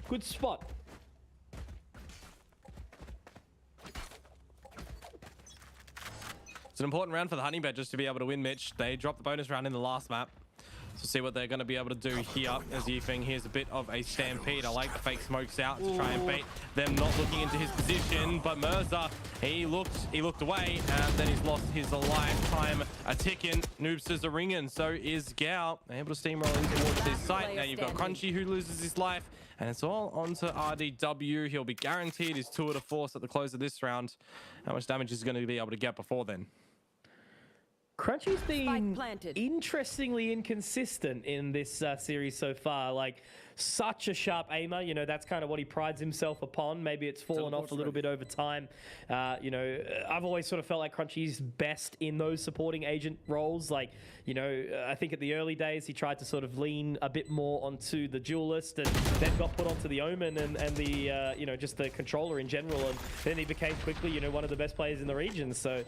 Good spot. It's an important round for the Honey Badgers to be able to win, Mitch. They dropped the bonus round in the last map. So see what they're going to be able to do here as Yifeng here's a bit of a stampede. I like the fake smokes out to try and bait them not looking into his position. But Mirza, he looked away, and then he's lost his lifetime a ticking. Noobs is a ringing, so is Gal. Able to steamroll in towards this site. Now you've got Crunchy who loses his life, and it's all onto RDW. He'll be guaranteed his tour de force at the close of this round. How much damage is going to be able to get before then? Crunchy's been interestingly inconsistent in this series so far. Like, such a sharp aimer. You know, that's kind of what he prides himself upon. Maybe it's fallen off a little bit over time. You know, I've always sort of felt like Crunchy's best in those supporting agent roles. Like, you know, I think at the early days, he tried to sort of lean a bit more onto the duelist and then got put onto the Omen and the, you know, just the controller in general. And then he became quickly, you know, one of the best players in the region. So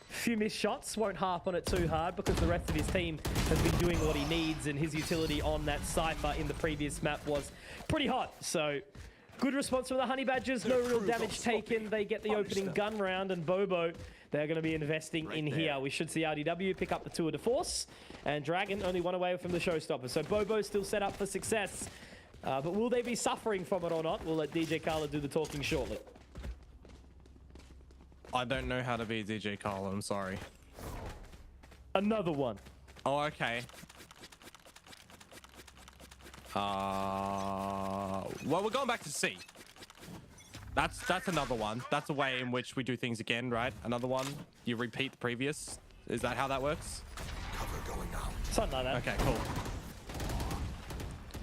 few missed shots, won't harp on it too hard because the rest of his team has been doing what he needs, and his utility on that Cypher in the previous map was pretty hot. So good response from the Honey Badgers, no real damage taken. They get the opening gun round, and Bobo, they're going to be investing in here. We should see RDW pick up the tour de force, and Dragon only 1 away from the showstopper. So Bobo's still set up for success, but will they be suffering from it or not? We'll let DJ Carla do the talking shortly. I don't know how to be DJ Carl, I'm sorry. Another one. Oh, okay. Well, we're going back to C. That's another one. That's a way in which we do things again, right? Another one. You repeat the previous. Is that how that works? Cover going out. Something like that. Okay, cool.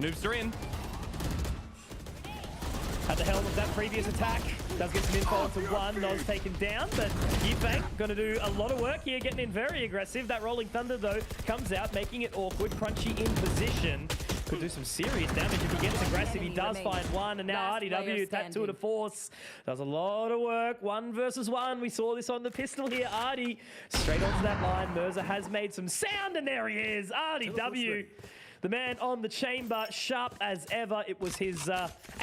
Noobs are in. At the helm of that previous attack. Does get some info into one. Noz taken down, but Yifeng going to do a lot of work here, getting in very aggressive. That Rolling Thunder, though, comes out, making it awkward. Crunchy in position. Could do some serious damage if he gets aggressive. He does find one, and now RDW, that tour de force, does a lot of work. 1 versus 1. We saw this on the pistol here. Ardy straight onto that line. Mirza has made some sound, and there he is. RDW. The man on the chamber, sharp as ever. It was his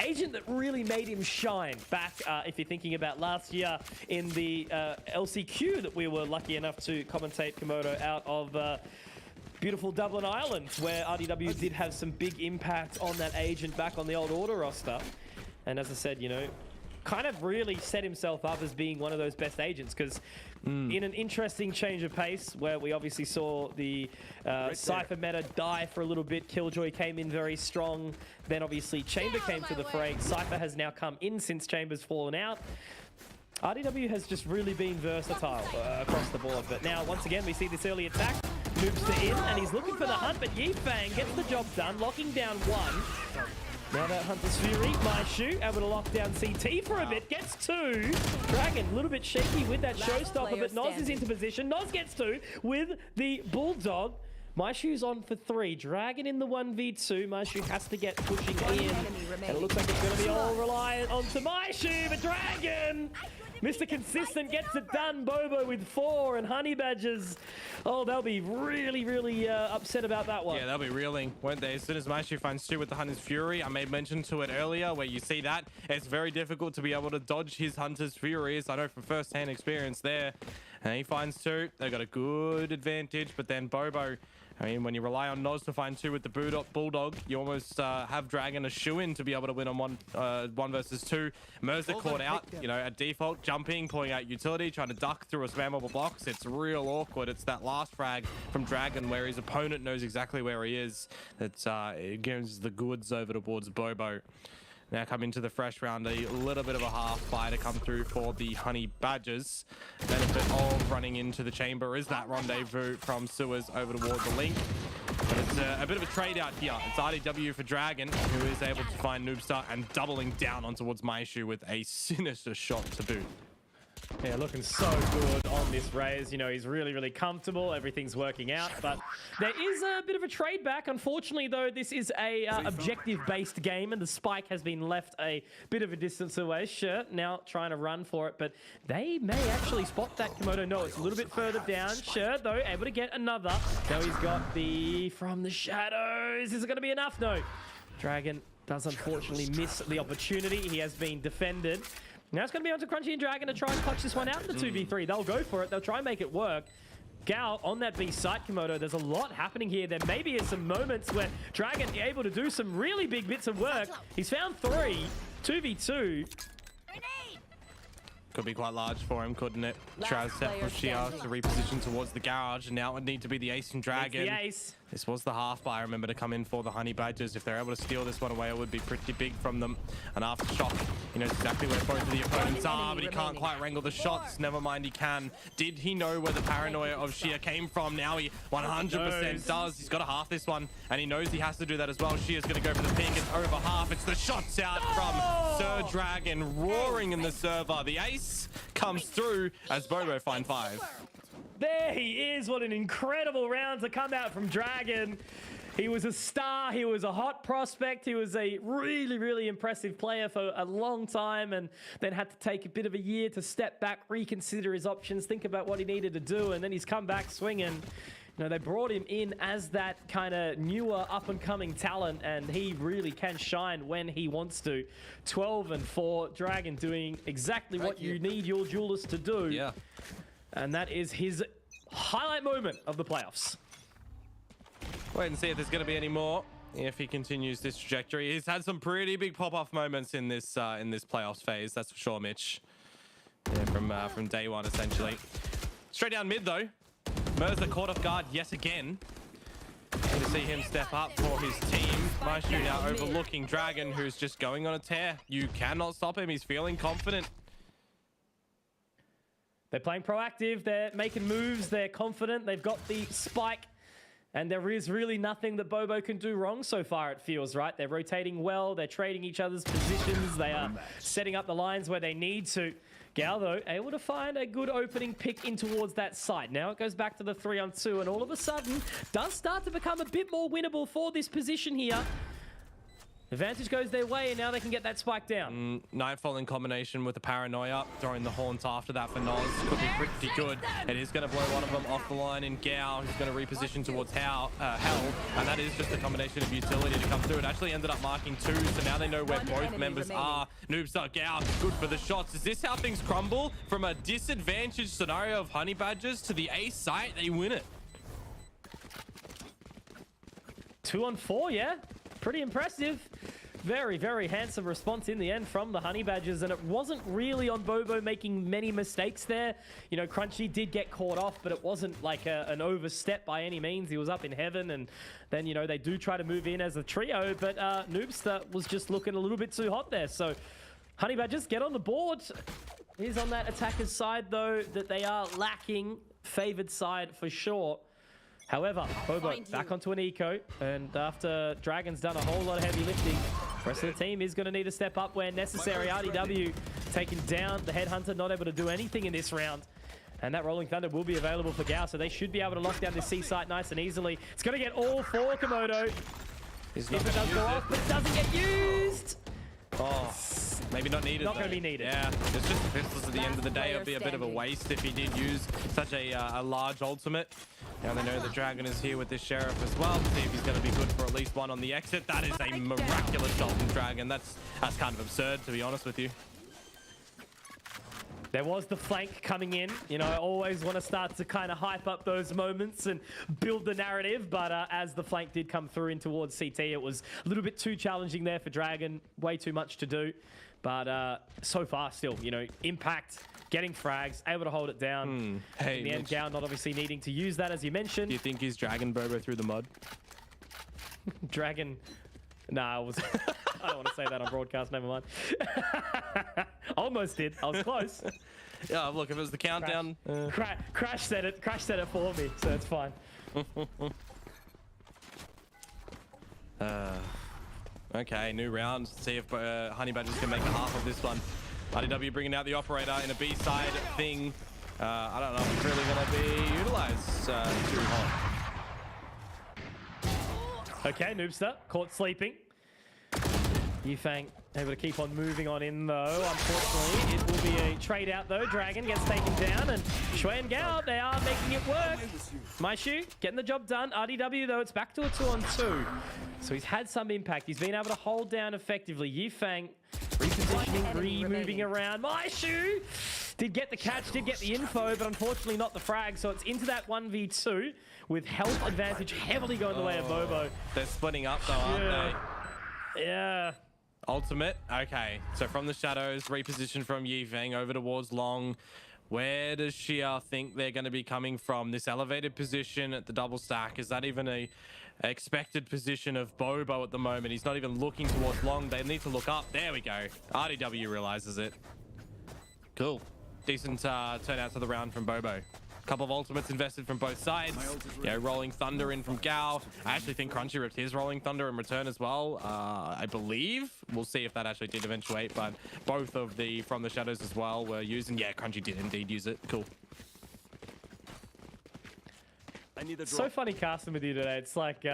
agent that really made him shine back, if you're thinking about last year in the LCQ that we were lucky enough to commentate Komodo out of beautiful Dublin, Ireland, where RDW did have some big impact on that agent back on the old order roster. And as I said, you know, kind of really set himself up as being one of those best agents, because in an interesting change of pace where we obviously saw the Cypher meta die for a little bit, Killjoy came in very strong, then obviously Chamber came to the fray. Cypher has now come in since Chamber's fallen out. RDW has just really been versatile across the board, but now once again we see this early attack, moves to in, and he's looking for the hunt, but Yifeng gets the job done, locking down 1. Now that Hunter's Fury, my shoe, able to lock down CT for a bit, gets 2. Dragon, a little bit shaky with that showstopper, but Noz is into position. Noz gets 2 with the Bulldog. Maishu's on for 3. Dragon in the 1v2. Maishu has to get pushing in. And it looks like it's going to be all reliant onto Maishu, but Dragon, Mr. Consistent, gets it done. Bobo with 4 and Honey Badgers. Oh, they'll be really upset about that one. Yeah, they'll be reeling, won't they? As soon as Maishu finds 2 with the Hunter's Fury, I made mention to it earlier where you see that. It's very difficult to be able to dodge his Hunter's Furies. I know from first-hand experience there. And he finds 2. They've got a good advantage, but then Bobo, I mean, when you rely on Noz to find 2 with the Bulldog, you almost have Dragon a shoe-in to be able to win on 1 versus 2. Merza caught out, you know, at default, jumping, pulling out utility, trying to duck through a spammable box. It's real awkward. It's that last frag from Dragon where his opponent knows exactly where he is. It gives the goods over towards Bobo. Now coming to the fresh round, a little bit of a half fire to come through for the Honey Badgers. Benefit of running into the chamber is that rendezvous from Sewers over towards the link. But it's a bit of a trade out here. It's RDW for Dragon, who is able to find Noobstar and doubling down on towards Maishu with a sinister shot to boot. Yeah, looking so good on this Raze. You know, he's really comfortable. Everything's working out. But there is a bit of a trade back. Unfortunately, though, this is a objective-based game, and the spike has been left a bit of a distance away. Sure, now trying to run for it, but they may actually spot that Komodo. No, it's a little bit further down. Sure, though, able to get another. Now he's got the from the shadows. Is it going to be enough? No. Dragon does unfortunately miss the opportunity. He has been defended. Now it's going to be on to Crunchy and Dragon to try and clutch this one out in the 2v3. They'll go for it. They'll try and make it work. Gal on that B site, Komodo. There's a lot happening here. There maybe is some moments where Dragon is able to do some really big bits of work. He's found 3, 2v2. Could be quite large for him, couldn't it? Tries set for Shia to reposition towards the garage, and now it would need to be the Ace and Dragon. It's the Ace. This was the half buy, remember, to come in for the Honey Badgers. If they're able to steal this one away, it would be pretty big from them. And aftershock, he knows exactly where both of the opponents are, but he can't quite wrangle the shots. Never mind, he can. Did he know where the paranoia of Shia came from? Now he 100% does. He's got to half this one, and he knows he has to do that as well. Shia's going to go for the ping. It's over half. It's the shots out from Sir Dragon, roaring in the server. The Ace comes through as Bobo find 5. There he is. What an incredible round to come out from Dragon. He was a star. He was a hot prospect. He was a really impressive player for a long time, and then had to take a bit of a year to step back, reconsider his options, think about what he needed to do, and then he's come back swinging. You know, they brought him in as that kind of newer up-and-coming talent, and he really can shine when he wants to. 12-4, Dragon doing exactly what you need your duelist to do. Yeah. And that is his highlight moment of the playoffs. Wait and see if there's going to be any more. If he continues this trajectory, he's had some pretty big pop-off moments in this playoffs phase. That's for sure, Mitch. Yeah, from day one, essentially. Straight down mid though. Merza caught off guard yet again. Good to see him step up for his team. Maishu now overlooking Dragon, who's just going on a tear. You cannot stop him. He's feeling confident. They're playing proactive, they're making moves, they're confident, they've got the spike, and there is really nothing that Bobo can do wrong so far, it feels, right? They're rotating well, they're trading each other's positions, they are setting up the lines where they need to. Gal, though, able to find a good opening pick in towards that side. Now it goes back to the 3-on-2, and all of a sudden, does start to become a bit more winnable for this position here. Advantage goes their way, and now they can get that spike down. Nightfall in combination with the Paranoia, throwing the Haunts after that for Noz. Could be pretty good. It is going to blow one of them off the line in Gao, who's going to reposition towards Hell, and that is just a combination of utility to come through. It actually ended up marking 2, so now they know where both members are. Noobstar, Gao, good for the shots. Is this how things crumble? From a disadvantaged scenario of Honey Badgers to the Ace site, they win it. 2-on-4, yeah? Pretty impressive. Very handsome response in the end from the Honey Badgers, and it wasn't really on Bobo making many mistakes there. You know, Crunchy did get caught off, but it wasn't like an overstep by any means. He was up in heaven, and then, you know, they do try to move in as a trio, but Noobster was just looking a little bit too hot there. So Honey Badgers get on the board. He's on that attacker's side, though, that they are lacking. Favored side for sure. However, Bobo back onto an eco, and after Dragon's done a whole lot of heavy lifting, the rest of the team is going to need to step up where necessary. RDW taking down the Headhunter, not able to do anything in this round. And that Rolling Thunder will be available for Gao, so they should be able to lock down this C site nice and easily. It's going to get all four Komodo. He's If it does go off, but it doesn't get used. Oh, maybe not needed. Not going to be needed. Yeah, it's just the pistols at the end of the day. It'd be a bit of a waste if he did use such a large ultimate. Now they know the Dragon is here with this Sheriff as well. See if he's going to be good for at least one on the exit. That is a miraculous shot from Dragon. That's kind of absurd, to be honest with you. There was the flank coming in. You know, I always want to start to kind of hype up those moments and build the narrative. But as the flank did come through in towards CT, it was a little bit too challenging there for Dragon. Way too much to do. But so far still, you know, impact, getting frags, able to hold it down. Hey, in the end, Gao not obviously needing to use that, as you mentioned. Do you think he's Dragon Bobo through the mud? Dragon... Nah, I don't want to say that on broadcast, never mind. Almost did. I was close. Yeah, look, if it was the countdown. Crash said it for me, so it's fine. Okay, new round. See if Honey Badgers can make a half of this one. IDW bringing out the operator in a B-side thing. I don't know if it's really going to be utilized too hot. Okay, Noobster, caught sleeping. Yufeng able to keep on moving on in, though. Unfortunately, it will be a trade out, though. Dragon gets taken down, and Shui and Gao, they are making it work. Maishu getting the job done. RDW, though, it's back to a 2-on-2. So he's had some impact. He's been able to hold down effectively. Yufeng repositioning, re-moving around. Maishu did get the catch, did get the info, but unfortunately not the frag. So it's into that 1v2 with health advantage heavily going the way of Bobo. They're splitting up, though, aren't they? Yeah. Ultimate. Okay, so from the shadows, reposition from Yifeng over towards Long. Where does Shia think they're going to be coming from? This elevated position at the double stack, is that even a expected position of Bobo at the moment? He's not even looking towards Long. They need to look up. There we go. RDW realizes it. Cool. Decent turnout to the round from Bobo. Couple of ultimates invested from both sides. Yeah, Rolling Thunder in from Gao. I actually think Crunchy ripped his Rolling Thunder in return as well. I believe. We'll see if that actually did eventuate, but both of the From the Shadows as well were using. Yeah, Crunchy did indeed use it. Cool. So funny casting with you today. It's like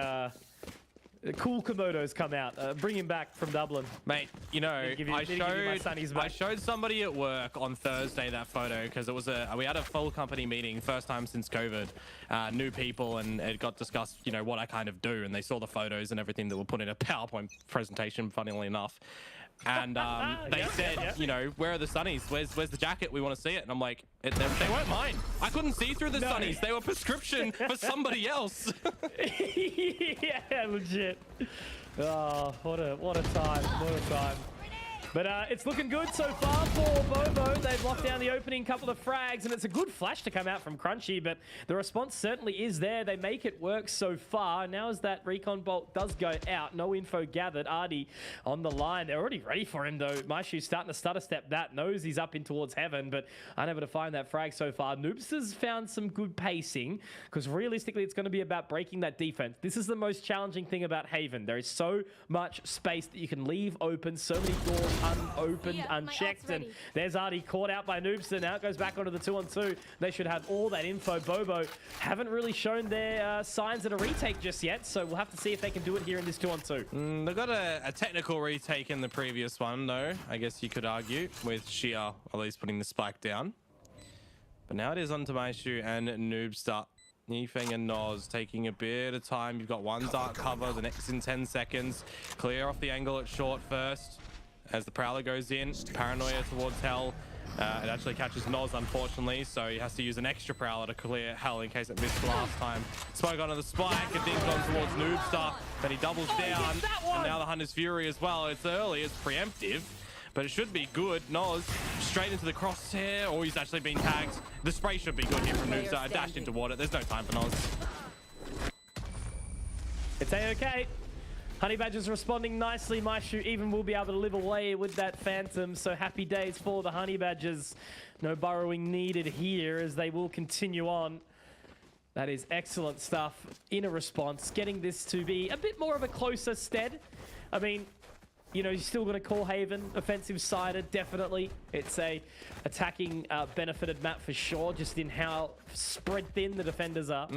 cool Komodos come out. Bring him back from Dublin. Mate, you know, I showed somebody at work on Thursday that photo because it was we had a full company meeting, first time since COVID, new people, and it got discussed, you know, what I kind of do, and they saw the photos and everything that were put in a PowerPoint presentation, funnily enough. And they said, you know, where are the sunnies? Where's the jacket? We want to see it. And I'm like, they weren't mine. I couldn't see through the sunnies. They were prescription for somebody else. Yeah, legit. Oh, what a time. What a time. But it's looking good so far for Bobo. They've locked down the opening couple of frags, and it's a good flash to come out from Crunchy, but the response certainly is there. They make it work so far. Now as that recon bolt does go out, no info gathered. Artie on the line. They're already ready for him, though. Maishu's starting to stutter step that. Knows he's up in towards heaven, but unable to find that frag so far. Noobster's found some good pacing, because realistically, it's going to be about breaking that defense. This is the most challenging thing about Haven. There is so much space that you can leave open, so many doors unopened, unchecked, and there's Artie caught out by Noobster. Now it goes back onto the 2-on-2. They should have all that info. Bobo haven't really shown their signs at a retake just yet, so we'll have to see if they can do it here in this 2-on-2. They've got a technical retake in the previous one, though, I guess you could argue, with Shia at least putting the spike down. But now it is onto Maishu and Noobster. Yifeng and Noz taking a bit of time. You've got one dark cover, the next in 10 seconds. Clear off the angle at short first. As the Prowler goes in, Paranoia towards Hell. It actually catches Noz, unfortunately, so he has to use an extra Prowler to clear Hell in case it missed last time. Smoke onto the spike, and then gone towards Noobster, but he doubles down, and now the Hunter's Fury as well. It's early, it's preemptive, but it should be good. Noz straight into the crosshair, or he's actually been tagged. The spray should be good here from Noobster. I dashed into water. There's no time for Noz. It's A-okay. Honey Badgers responding nicely. Maishu even will be able to live away with that Phantom. So happy days for the Honey Badgers. No burrowing needed here as they will continue on. That is excellent stuff in a response. Getting this to be a bit more of a closer stead. I mean, you know, you're still going to call Haven offensive-sided, definitely. It's a attacking benefited map for sure, just in how spread thin the defenders are.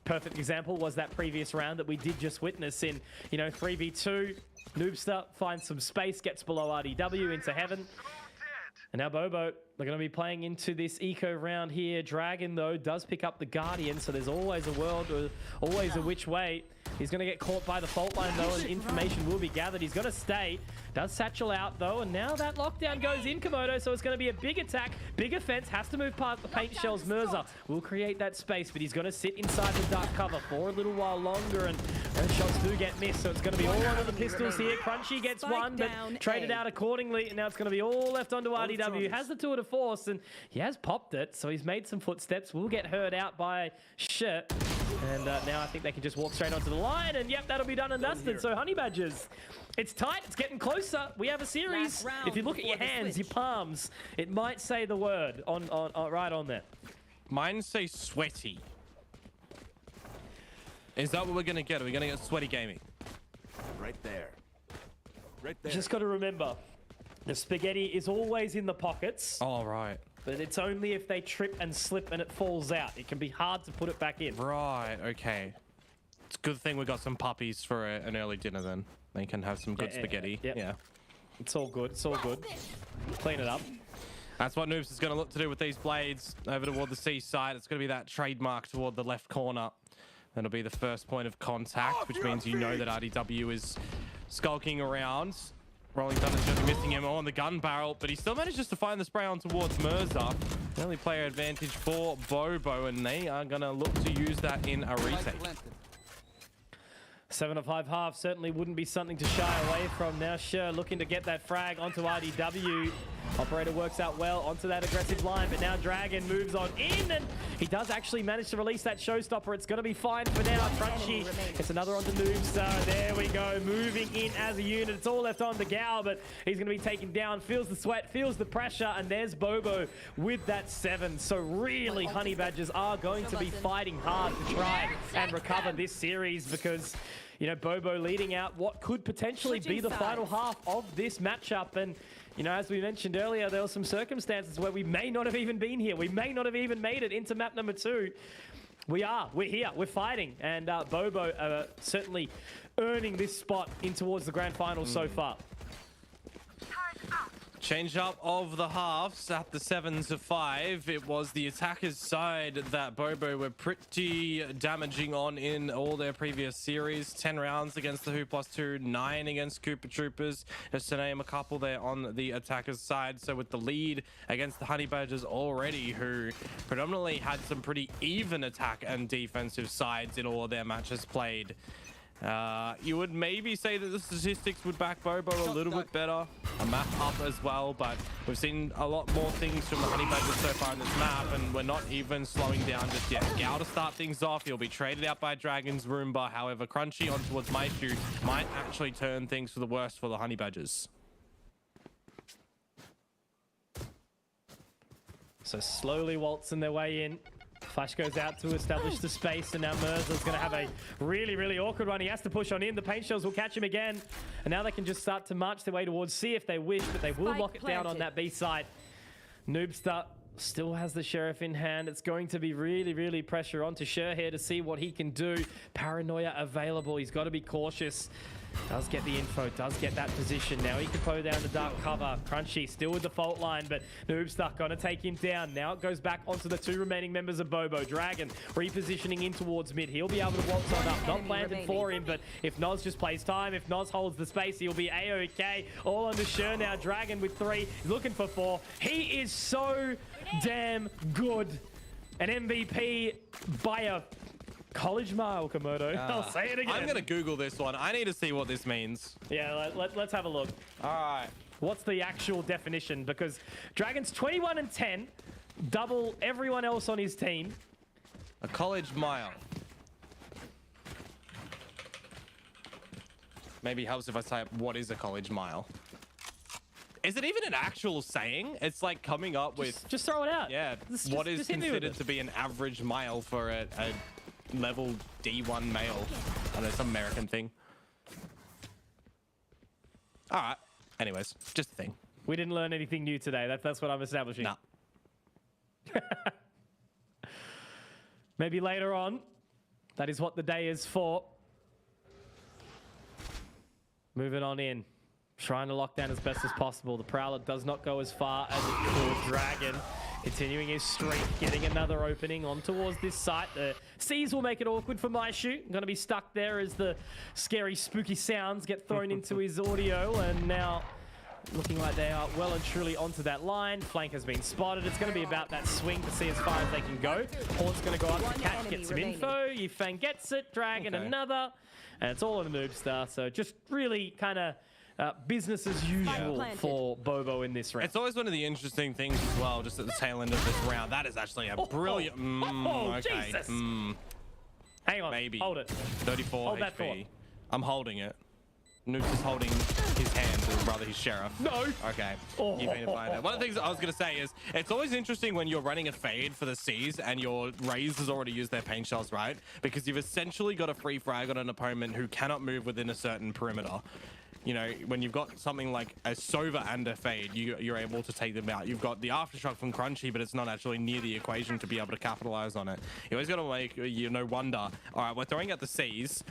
Perfect example was that previous round that we did just witness in, you know, 3v2. Noobster finds some space, gets below RDW into Heaven. And now Bobo, they're going to be playing into this eco round here. Dragon, though, does pick up the Guardian, so there's always a world, or always a which way. He's going to get caught by the fault line, though, and information will be gathered. He's going to stay. Does satchel out, though, and now that lockdown goes in Komodo, so it's going to be a big attack, big offense, has to move past the paint shells. Mirza will create that space, but he's going to sit inside the dark cover for a little while longer, and those shots do get missed, so it's going to be all under the pistols here. Crunchy gets one, but traded out accordingly, and now it's going to be all left onto RDW. Has the tour de force, and he has popped it, so he's made some footsteps. Will get heard out by Shirt. And now I think they can just walk straight onto the line, and yep, that'll be done and dusted. So Honey Badgers, it's tight, it's getting closer. We have a series. If you look at your hands, your palms, it might say the word on right on there. Mine say sweaty. Is that what we're gonna get? Are we gonna get sweaty gaming? Right there. Right there. Just got to remember, the spaghetti is always in the pockets. All right. But it's only if they trip and slip and it falls out. It can be hard to put it back in. Right, okay. It's a good thing we got some puppies for an early dinner then. They can have some good spaghetti. Yep. Yeah. It's all good. It's all good. Clean it up. That's what Noobs is going to look to do with these blades over toward the C side. It's going to be that trademark toward the left corner. That'll be the first point of contact, which means you know that RDW is skulking around. Rolling Thunder just missing him on the gun barrel, but he still manages to find the spray on towards Mirza. Early player advantage for Bobo, and they are going to look to use that in a retake. 7 of 5 half certainly wouldn't be something to shy away from. Now Sher looking to get that frag onto RDW. Operator works out well onto that aggressive line, but now Dragon moves on in, and he does actually manage to release that showstopper. It's going to be fine for now. Crunchy gets another onto Noobstar. There we go, moving in as a unit. It's all left on the Gal, but he's going to be taken down. Feels the sweat, feels the pressure, and there's Bobo with that 7. So really, Honey Badgers are going to be fighting hard to try and recover this series, because you know, Bobo leading out what could potentially be the final half of this matchup. And, you know, as we mentioned earlier, there were some circumstances where we may not have even been here. We may not have even made it into map number 2. We're here, we're fighting. And Bobo certainly earning this spot in towards the grand final so far. Change up of the halves at the 7s of 5. It was the attackers' side that Bobo were pretty damaging on in all their previous series. 10 rounds against the Who Plus 2, 9 against Cooper Troopers, just to name a couple there on the attackers' side. So with the lead against the Honey Badgers already, who predominantly had some pretty even attack and defensive sides in all of their matches played. You would maybe say that the statistics would back Bobo a little bit better. A map up as well, but we've seen a lot more things from the Honey Badgers so far in this map, and we're not even slowing down just yet. Gal to start things off. He'll be traded out by Dragon's Roomba. However, Crunchy on towards Maishu might actually turn things for the worst for the Honey Badgers. So slowly waltzing their way in. Flash goes out to establish the space, and now Mirza's going to have a really, really awkward one. He has to push on in. The paint shells will catch him again. And now they can just start to march their way towards C if they wish, but they will lock it down on that B side. Noobster still has the Sheriff in hand. It's going to be really, really pressure onto Sher here to see what he can do. Paranoia available. He's got to be cautious. Does get the info, does get that position. Now he can pull down the dark cover. Crunchy still with the fault line, but Noobster gonna take him down. Now it goes back onto the 2 remaining members of Bobo. Dragon repositioning in towards mid. He'll be able to waltz on up. Not planted for him, but if Noz just plays time, if Noz holds the space, he'll be A-OK. All under Sher now. Dragon with 3. He's looking for 4. He is so damn good. An MVP by a college mile, Komodo. I'll say it again. I'm going to Google this one. I need to see what this means. Yeah, let's have a look. All right. What's the actual definition? Because Dragon's 21 and 10, double everyone else on his team. A college mile. Maybe helps if I say what is a college mile. Is it even an actual saying? It's like coming up with... Just throw it out. Yeah. What is considered to be an average mile for a level D1 male? I don't know, some American thing. All right. Anyways, just a thing. We didn't learn anything new today. That's what I'm establishing. Nah. Maybe later on. That is what the day is for. Moving on in. Trying to lock down as best as possible. The Prowler does not go as far as it could. Dragon continuing his streak, getting another opening on towards this site. The C's will make it awkward for Maishu. Going to be stuck there as the scary, spooky sounds get thrown into his audio. And now looking like they are well and truly onto that line. Flank has been spotted. It's going to be about that swing to see as far as they can go. Haunt's going to go up to catch, get some info. Yifeng gets it. Dragon another. And it's all in the noob star. So just really kind of business as usual for Bobo in this round. It's always one of the interesting things as well, just at the tail end of this round. That is actually a brilliant... okay. Jesus. Hang on. Maybe. Hold it. 34 Hold that thought. HP. I'm holding it. Noobs is holding his hand, or rather his sheriff. No. Okay. You need to find it. One of the things I was going to say is, it's always interesting when you're running a fade for the C's and your Raze has already used their paint shells, right? Because you've essentially got a free frag on an opponent who cannot move within a certain perimeter. You know, when you've got something like a Sova and a fade, you're able to take them out. You've got the aftershock from Crunchy, but it's not actually near the equation to be able to capitalize on it. You always got to make, wonder, all right, we're throwing out the C's.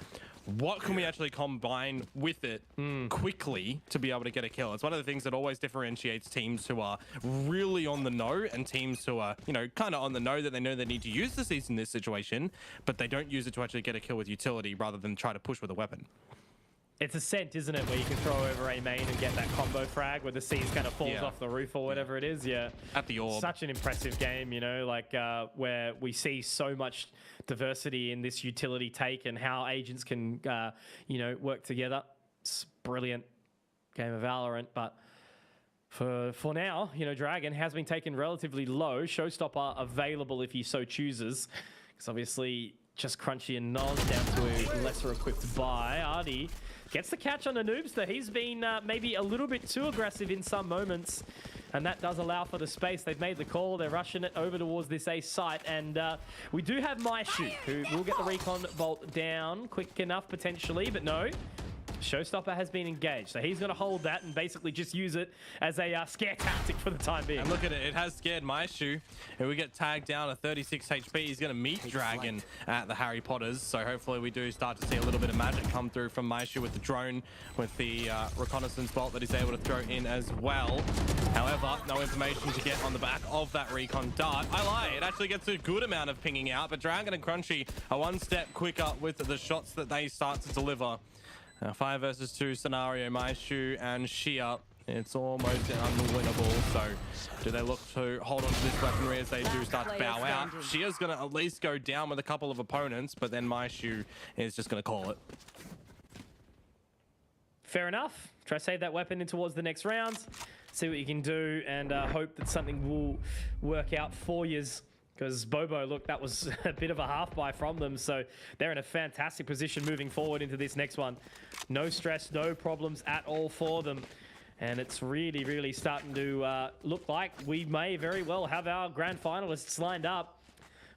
What can we actually combine with it quickly to be able to get a kill? It's one of the things that always differentiates teams who are really on the know and teams who are, kind of on the know that they know they need to use the C's in this situation, but they don't use it to actually get a kill with utility rather than try to push with a weapon. It's a scent, isn't it, where you can throw over a main and get that combo frag where the C's kind of falls off the roof or whatever it is. Yeah. At the orb. Such an impressive game, where we see so much diversity in this utility take and how agents can, work together. It's a brilliant game of Valorant, but for now, Dragon has been taken relatively low. Showstopper available if he so chooses, because obviously just Crunchy and Noz down to a lesser equipped buy. Artie gets the catch on the Noobster. He's been maybe a little bit too aggressive in some moments, and that does allow for the space. They've made the call. They're rushing it over towards this A site, and we do have Maishu, who will get the recon bolt down quick enough potentially, but no. Showstopper has been engaged, so he's going to hold that and basically just use it as a scare tactic for the time being. And look at it, it has scared Maishu, and we get tagged down at 36 HP. He's going to meet Dragon at the Harry Potters, so hopefully we do start to see a little bit of magic come through from Maishu with the drone, with the reconnaissance bolt that he's able to throw in as well. However, no information to get on the back of that recon dart. I lie, it actually gets a good amount of pinging out, but Dragon and Crunchy are one step quicker with the shots that they start to deliver. 5 versus 2 scenario, Maishu and Shia. It's almost unwinnable. So do they look to hold on to this weaponry as they do start to bow out? Shia's going to at least go down with a couple of opponents, but then Maishu is just going to call it. Fair enough. Try to save that weapon in towards the next round. See what you can do and hope that something will work out for yous. Because Bobo, look, that was a bit of a half buy from them. So they're in a fantastic position moving forward into this next one. No stress, no problems at all for them. And it's really, really starting to look like we may very well have our grand finalists lined up.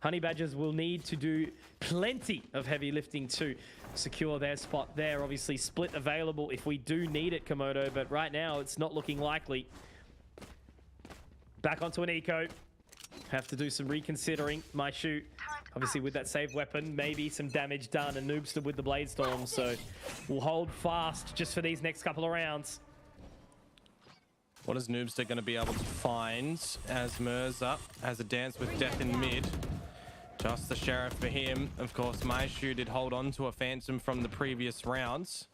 Honey Badgers will need to do plenty of heavy lifting to secure their spot there. Obviously, split available if we do need it, Komodo. But right now, it's not looking likely. Back onto an eco. Have to do some reconsidering. Maishu, obviously with that save weapon, maybe some damage done, and Noobster with the Blade Storm, so we'll hold fast just for these next couple of rounds. What is Noobster going to be able to find as Mirza has a dance with death in mid? Just the Sheriff for him. Of course, Maishu did hold on to a Phantom from the previous rounds.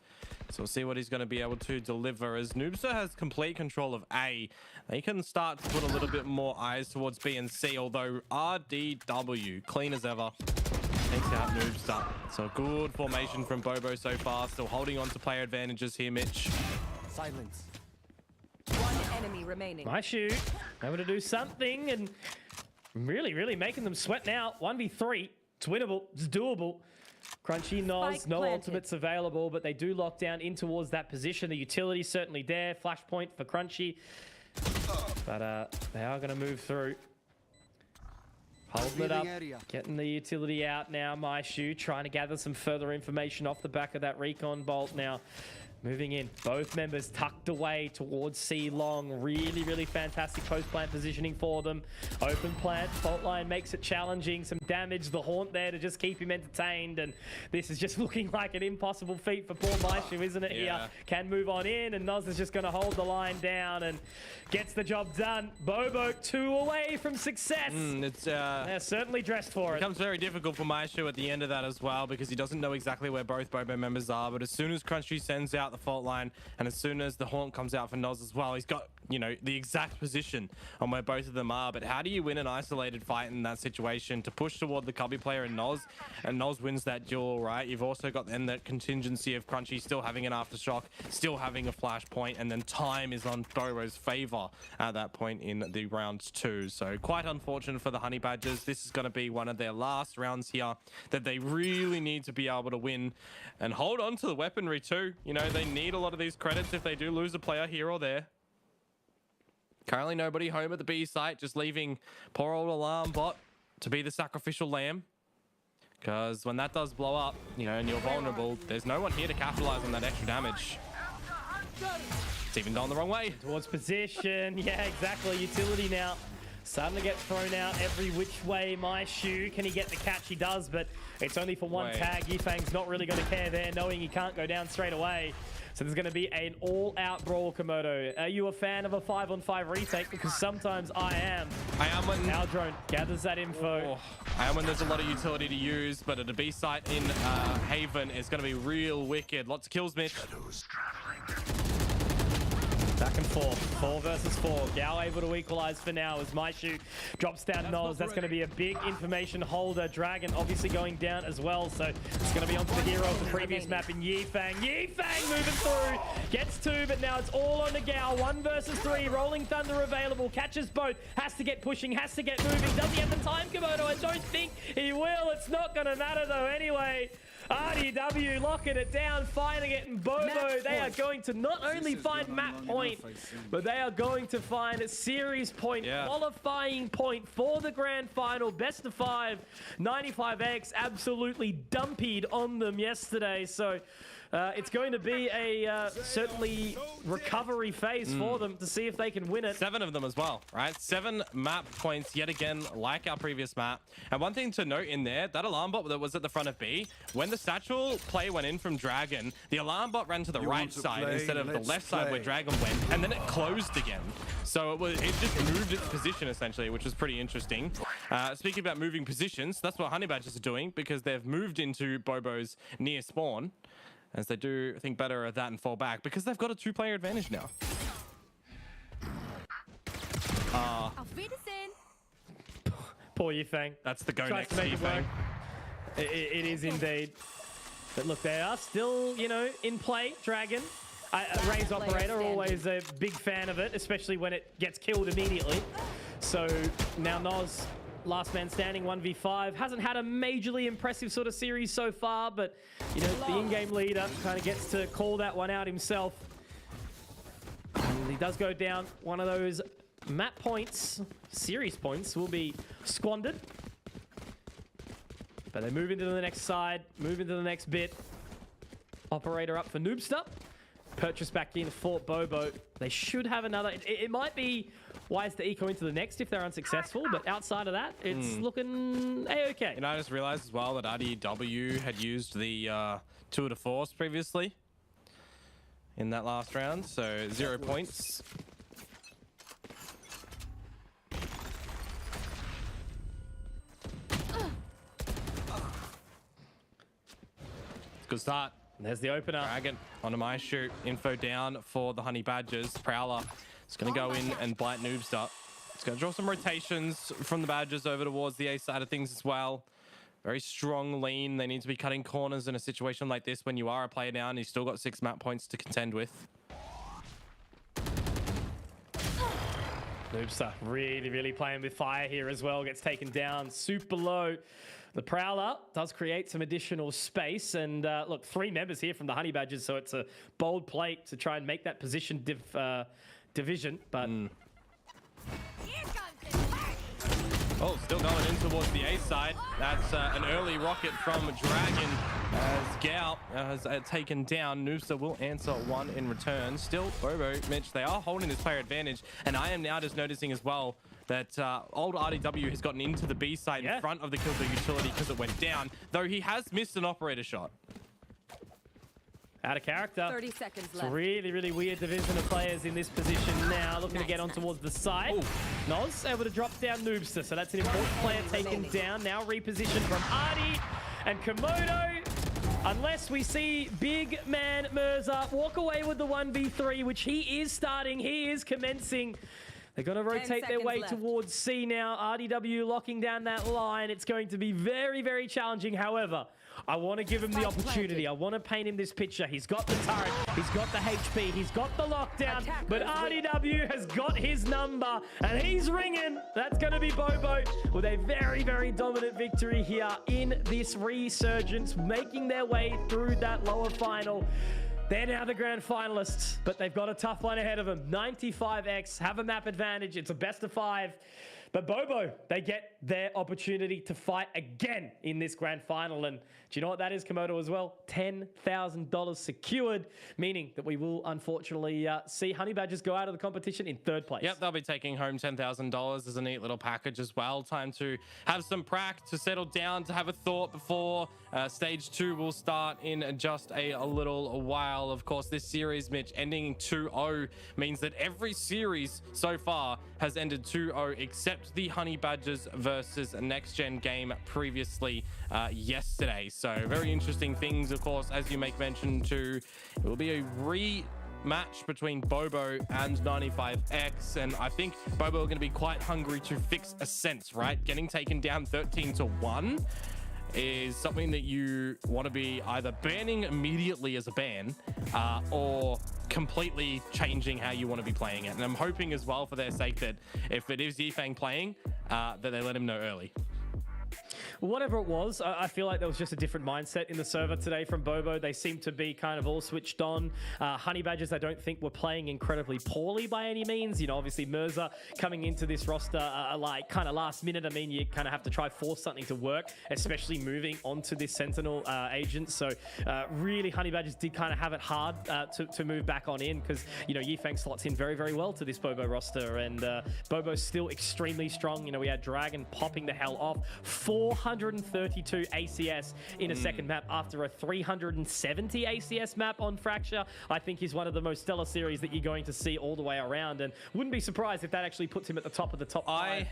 So we'll see what he's going to be able to deliver as Noobster has complete control of A. They can start to put a little bit more eyes towards B and C, although RDW, clean as ever, takes out Noobster. So a good formation from Bobo so far. Still holding on to player advantages here, Mitch. Silence. One enemy remaining. Maishu able to do something and really making them sweat now. 1v3. It's winnable. It's doable. Crunchy, Noz, no ultimates available, but they do lock down in towards that position. The utility's certainly there. Flashpoint for Crunchy. But they are going to move through. Holding it up. Getting the utility out now. Maishu trying to gather some further information off the back of that recon bolt. Now, moving in. Both members tucked away towards C long. Really, really fantastic post-plant positioning for them. Open plant. Fault line makes it challenging. Some damage. The haunt there to just keep him entertained. And this is just looking like an impossible feat for poor Maishu, isn't it? Here can move on in, and Noz is just going to hold the line down and gets the job done. Bobo 2 away from success. They're certainly dressed for it. It becomes very difficult for Maishu at the end of that as well, because he doesn't know exactly where both Bobo members are. But as soon as Crunchy sends out the fault line, and as soon as the haunt comes out for Noz as well, he's got, you know, the exact position on where both of them are. But how do you win an isolated fight in that situation to push toward the Cubby player and Noz wins that duel, right? You've also got then that contingency of Crunchy still having an aftershock, still having a flash point, and then time is on Bobo's favor at that point in the round 2. So quite unfortunate for the Honey Badgers. This is going to be one of their last rounds here that they really need to be able to win and hold on to the weaponry too. You know, they need a lot of these credits if they do lose a player here or there. Currently nobody home at the B site, just leaving poor old Alarm Bot to be the sacrificial lamb. Because when that does blow up, you know, and you're vulnerable, there's no one here to capitalize on that extra damage. It's even gone the wrong way. Towards position. Yeah, exactly. Utility now. Starting to get thrown out every which way. Maishu, can he get the catch? He does, but it's only for one tag. Yifang's not really going to care there, knowing he can't go down straight away. So there's going to be an all-out brawl, Komodo. Are you a fan of a 5-on-5 retake? Because sometimes I am. I am when... Aldrone gathers that info. I am when there's a lot of utility to use, but at a B site in Haven, it's going to be real wicked. Lots of kills, Mitch. Back and forth, 4 versus 4. Gao able to equalize for now as Maishu drops down Noz. That's going to be a big information holder. Dragon obviously going down as well, so it's going to be onto the hero of the previous map in Yifang. Yifang moving through, gets 2, but now it's all on the Gao. 1 versus 3, Rolling Thunder available, catches both, has to get pushing, has to get moving. Does he have the time, Komodo? I don't think he will. It's not going to matter though anyway. RDW locking it down, finding it, and Bobo, they are going to not only find map point, but they are going to find a series point, qualifying point for the grand final. Best of 5, 95X absolutely dumpied on them yesterday, so it's going to be a certainly recovery phase for them to see if they can win it. 7 of them as well, right? 7 map points yet again, like our previous map. And one thing to note in there, that alarm bot that was at the front of B, when the satchel play went in from Dragon, the alarm bot ran to the right side instead of the left side where Dragon went, and then it closed again. So it just moved its position essentially, which was pretty interesting. Speaking about moving positions, that's what Honey Badgers are doing, because they've moved into Bobo's near spawn, as they do think better of that and fall back, because they've got a 2-player advantage now. Poor Yifang. That's the go Tries next to make it Yifang. work. It is indeed. But look, they are still, you know, in play, Dragon. Ray's operator, always a big fan of it, especially when it gets killed immediately. So now Noz, last man standing, 1v5. Hasn't had a majorly impressive sort of series so far, but, you know, the in-game leader kind of gets to call that one out himself. And he does go down. One of those map points, series points, will be squandered. But they move into the next side, move into the next bit. Operator up for Noobster. Purchase back in Fort Bobo. They should have another. It might be wise to eco into the next if they're unsuccessful, but outside of that, it's looking a-okay. You know, I just realized as well that RDW had used the Tour de Force previously in that last round, so 0 points. Good start. There's the opener. Dragon onto Maishu. Info down for the Honey Badgers. Prowler is going to go in and bite Noobster. It's going to draw some rotations from the Badgers over towards the A side of things as well. Very strong lean. They need to be cutting corners in a situation like this when you are a player down. You've still got 6 map points to contend with. Noobster really, really playing with fire here as well. Gets taken down super low. The Prowler does create some additional space. And look, 3 members here from the Honey Badgers, so it's a bold play to try and make that position division. But Oh, still going in towards the A side. That's an early rocket from Dragon as Gao has taken down. Noosa will answer one in return. Still, Bobo, Mitch, they are holding this player advantage. And I am now just noticing as well that old RDW has gotten into the B side in front of the Killjoy utility because it went down, though he has missed an operator shot. Out of character. 30 seconds It's a left. really, really weird division of players in this position now. Looking to get on towards the side. Noz able to drop down Noobster, so that's an important player taken down. Now repositioned from Artie and Komodo. Unless we see big man Mirza walk away with the 1v3, which he is starting, he is commencing. They're going to rotate their way towards C now. RDW locking down that line. It's going to be very, very challenging. However, I want to give him the opportunity. I want to paint him this picture. He's got the turret. He's got the HP. He's got the lockdown. But RDW has got his number, and he's ringing. That's going to be Bobo with a very, very dominant victory here in this resurgence, making their way through that lower final. They're now the grand finalists, but they've got a tough one ahead of them. 95x, have a map advantage. It's a best of 5. But Bobo, they get their opportunity to fight again in this grand final. And do you know what that is, Komodo, as well? $10,000 secured, meaning that we will unfortunately see Honey Badgers go out of the competition in 3rd place. Yep, they'll be taking home $10,000 as a neat little package as well. Time to have some prac, to settle down, to have a thought before stage 2 will start in just a little while. Of course, this series, Mitch, ending 2-0 means that every series so far has ended 2-0 except the Honey Badgers versus Next Gen game previously yesterday. So very interesting things, of course, as you make mention to. It will be a rematch between Bobo and 95x, and I think Bobo are going to be quite hungry to fix a sense, right? Getting taken down 13-1 is something that you want to be either banning immediately as a ban or completely changing how you want to be playing it. And I'm hoping as well, for their sake, that if it is Yifeng playing, that they let him know early. Whatever it was, I feel like there was just a different mindset in the server today from Bobo. They seem to be kind of all switched on. Honey Badgers, I don't think were playing incredibly poorly by any means. You know, obviously Mirza coming into this roster like kind of last minute. I mean, you kind of have to try force something to work, especially moving onto this Sentinel agent. So really, Honey Badgers did kind of have it hard to move back on in because, you know, Yifeng slots in very, very well to this Bobo roster. And Bobo's still extremely strong. You know, we had Dragon popping the hell off. 432 ACS in a second map after a 370 ACS map on Fracture. I think he's one of the most stellar series that you're going to see all the way around, and wouldn't be surprised if that actually puts him at the top of the top 5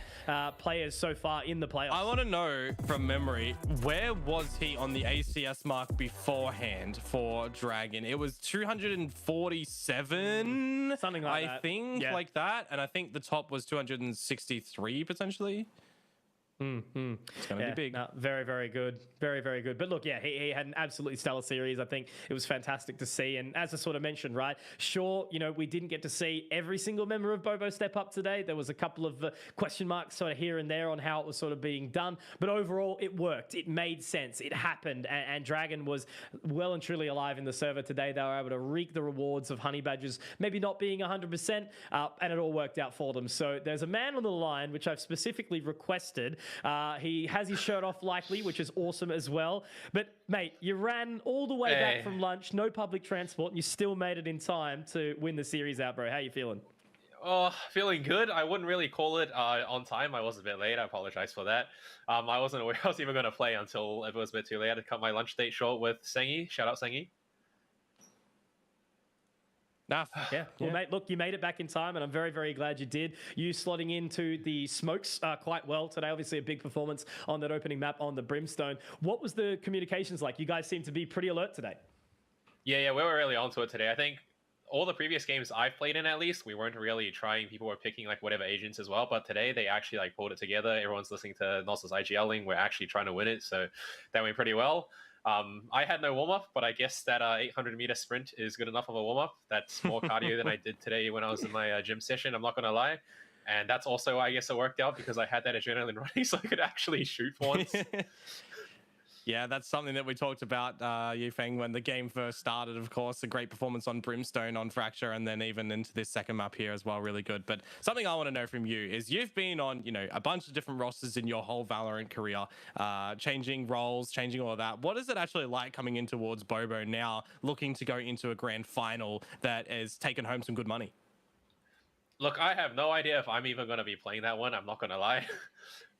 players so far in the playoffs. I want to know from memory, where was he on the ACS mark beforehand for Dragon? It was 247, something like that. I think, like that, and I think the top was 263 potentially. It's going to be big. No, very, very good. Very, very good. But look, yeah, he had an absolutely stellar series. I think it was fantastic to see. And as I sort of mentioned, right, sure, you know, we didn't get to see every single member of Bobo step up today. There was a couple of question marks sort of here and there on how it was sort of being done. But overall, it worked. It made sense. It happened. And Dragon was well and truly alive in the server today. They were able to reap the rewards of Honey Badgers maybe not being 100%, and it all worked out for them. So there's a man on the line, which I've specifically requested. He has his shirt off likely, which is awesome as well. But, mate, you ran all the way back from lunch, no public transport, and you still made it in time to win the series out, bro. How you feeling? Oh, feeling good. I wouldn't really call it on time. I was a bit late. I apologize for that. I wasn't aware I was even going to play until it was a bit too late. I had to cut my lunch date short with Sengi. Shout out Sengi. Yeah. Well, mate, look, you made it back in time, and I'm very, very glad you did. You slotting into the smokes quite well today. Obviously, a big performance on that opening map on the Brimstone. What was the communications like? You guys seem to be pretty alert today. Yeah, we were really onto it today. I think all the previous games I've played in, at least, we weren't really trying. People were picking like whatever agents as well. But today, they actually like pulled it together. Everyone's listening to Nos's IGLing. We're actually trying to win it, so that went pretty well. I had no warm-up, but I guess that 800-meter sprint is good enough of a warm-up. That's more cardio than I did today when I was in my gym session, I'm not going to lie. And that's also, I guess, it worked out because I had that adrenaline running, so I could actually shoot for once. Yeah, that's something that we talked about, Yufeng, when the game first started, of course. A great performance on Brimstone, on Fracture, and then even into this second map here as well. Really good. But something I want to know from you is you've been on, a bunch of different rosters in your whole Valorant career, changing roles, changing all of that. What is it actually like coming in towards Bobo now, looking to go into a grand final that is taking home some good money? Look, I have no idea if I'm even going to be playing that one. I'm not going to lie.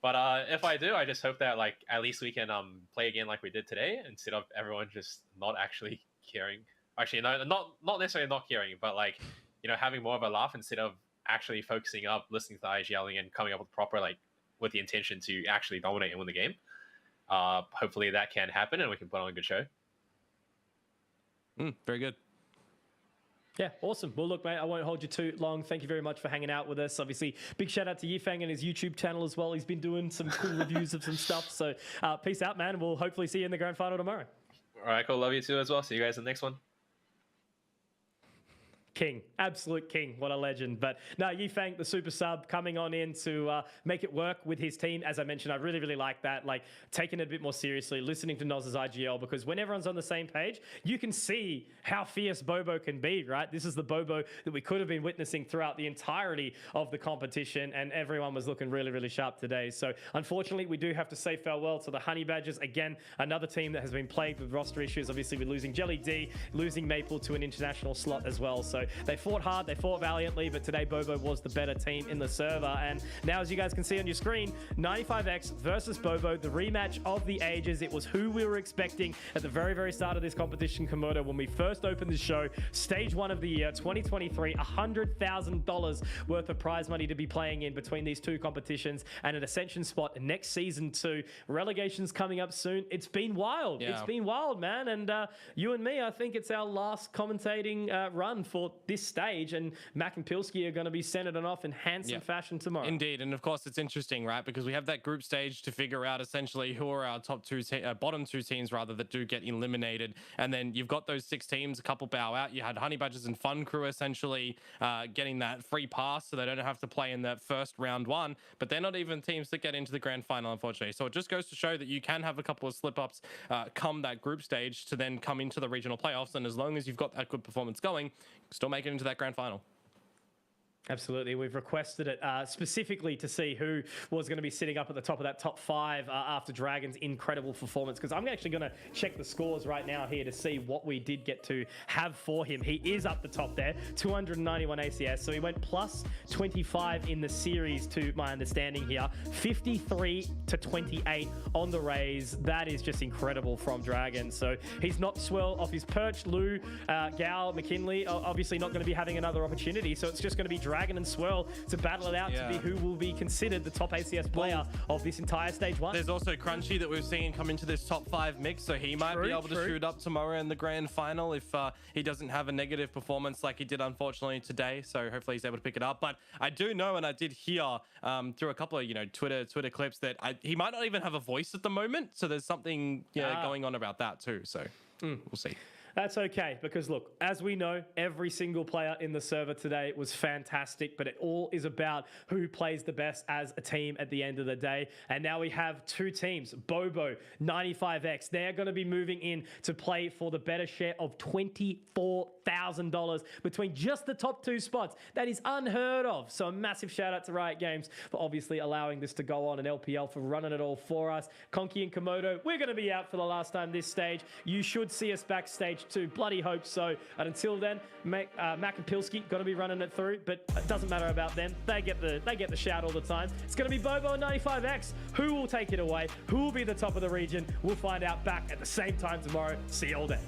But if I do, I just hope that at least we can play again like we did today, instead of everyone just not actually caring. Actually, no, not necessarily not caring, but having more of a laugh instead of actually focusing up, listening to the IGLing and coming up with proper with the intention to actually dominate and win the game. Hopefully that can happen and we can put on a good show. Very good. Yeah, awesome. Well, look, mate, I won't hold you too long. Thank you very much for hanging out with us. Obviously, big shout out to Yifeng and his YouTube channel as well. He's been doing some cool reviews of some stuff. So peace out, man. We'll hopefully see you in the grand final tomorrow. All right, cool. Love you too as well. See you guys in the next one. King, absolute king. What a legend. But no, Yifeng, the super sub, coming on in to make it work with his team. As I mentioned, I really, really like that. Taking it a bit more seriously, listening to Noz's IGL, because when everyone's on the same page, you can see how fierce Bobo can be, right? This is the Bobo that we could have been witnessing throughout the entirety of the competition, and everyone was looking really, really sharp today. So unfortunately, we do have to say farewell to the Honey Badgers. Again, another team that has been plagued with roster issues. Obviously, we're losing Jelly D, losing Maple to an international slot as well. So they fought hard, they fought valiantly, but today Bobo was the better team in the server. And now, as you guys can see on your screen, 95X versus Bobo, the rematch of the ages. It was who we were expecting at the very, very start of this competition, Komodo, when we first opened the show. Stage 1 of the year, 2023, $100,000 worth of prize money to be playing in between these two competitions, and an Ascension spot next season 2. Relegation's coming up soon. It's been wild. Yeah. It's been wild, man. And you and me, I think it's our last commentating run for this stage, and Mac and Pilsky are going to be sending it off in handsome fashion tomorrow. Indeed, and of course it's interesting, right? Because we have that group stage to figure out essentially who are our bottom two teams rather, that do get eliminated, and then you've got those 6 teams, a couple bow out. You had Honey Badgers and Fun Crew essentially getting that free pass, so they don't have to play in that first round 1, but they're not even teams that get into the grand final, unfortunately. So it just goes to show that you can have a couple of slip-ups come that group stage to then come into the regional playoffs, and as long as you've got that good performance going, you can still make it into that grand final. Absolutely. We've requested it specifically to see who was going to be sitting up at the top of that top 5 after Dragon's incredible performance, because I'm actually going to check the scores right now here to see what we did get to have for him. He is up the top there, 291 ACS, so he went plus 25 in the series, to my understanding here, 53 to 28 on the raise. That is just incredible from Dragon. So he's not swell off his perch. Lou, Gal, McKinley obviously not going to be having another opportunity, so it's just going to be Dragon and Swirl to battle it out to be who will be considered the top ACS player of this entire stage 1. There's also Crunchy that we've seen come into this top 5 mix, so he might be able to shoot up tomorrow in the grand final if he doesn't have a negative performance like he did unfortunately today. So hopefully he's able to pick it up. But I do know, and I did hear through a couple of Twitter clips, that he might not even have a voice at the moment. So there's something going on about that too. So we'll see. That's okay, because look, as we know, every single player in the server today was fantastic, but it all is about who plays the best as a team at the end of the day. And now we have 2 teams, Bobo, 95X. They're going to be moving in to play for the better share of $24,000 between just the top 2 spots. That is unheard of. So a massive shout out to Riot Games for obviously allowing this to go on, and LPL for running it all for us. Conky and Komodo, we're going to be out for the last time this stage. You should see us backstage too. Bloody hope so. And until then, Mac and Pilsky going to be running it through, but it doesn't matter about them. They get the shout all the time. It's going to be Bobo and 95X. Who will take it away? Who will be the top of the region? We'll find out back at the same time tomorrow. See you all day.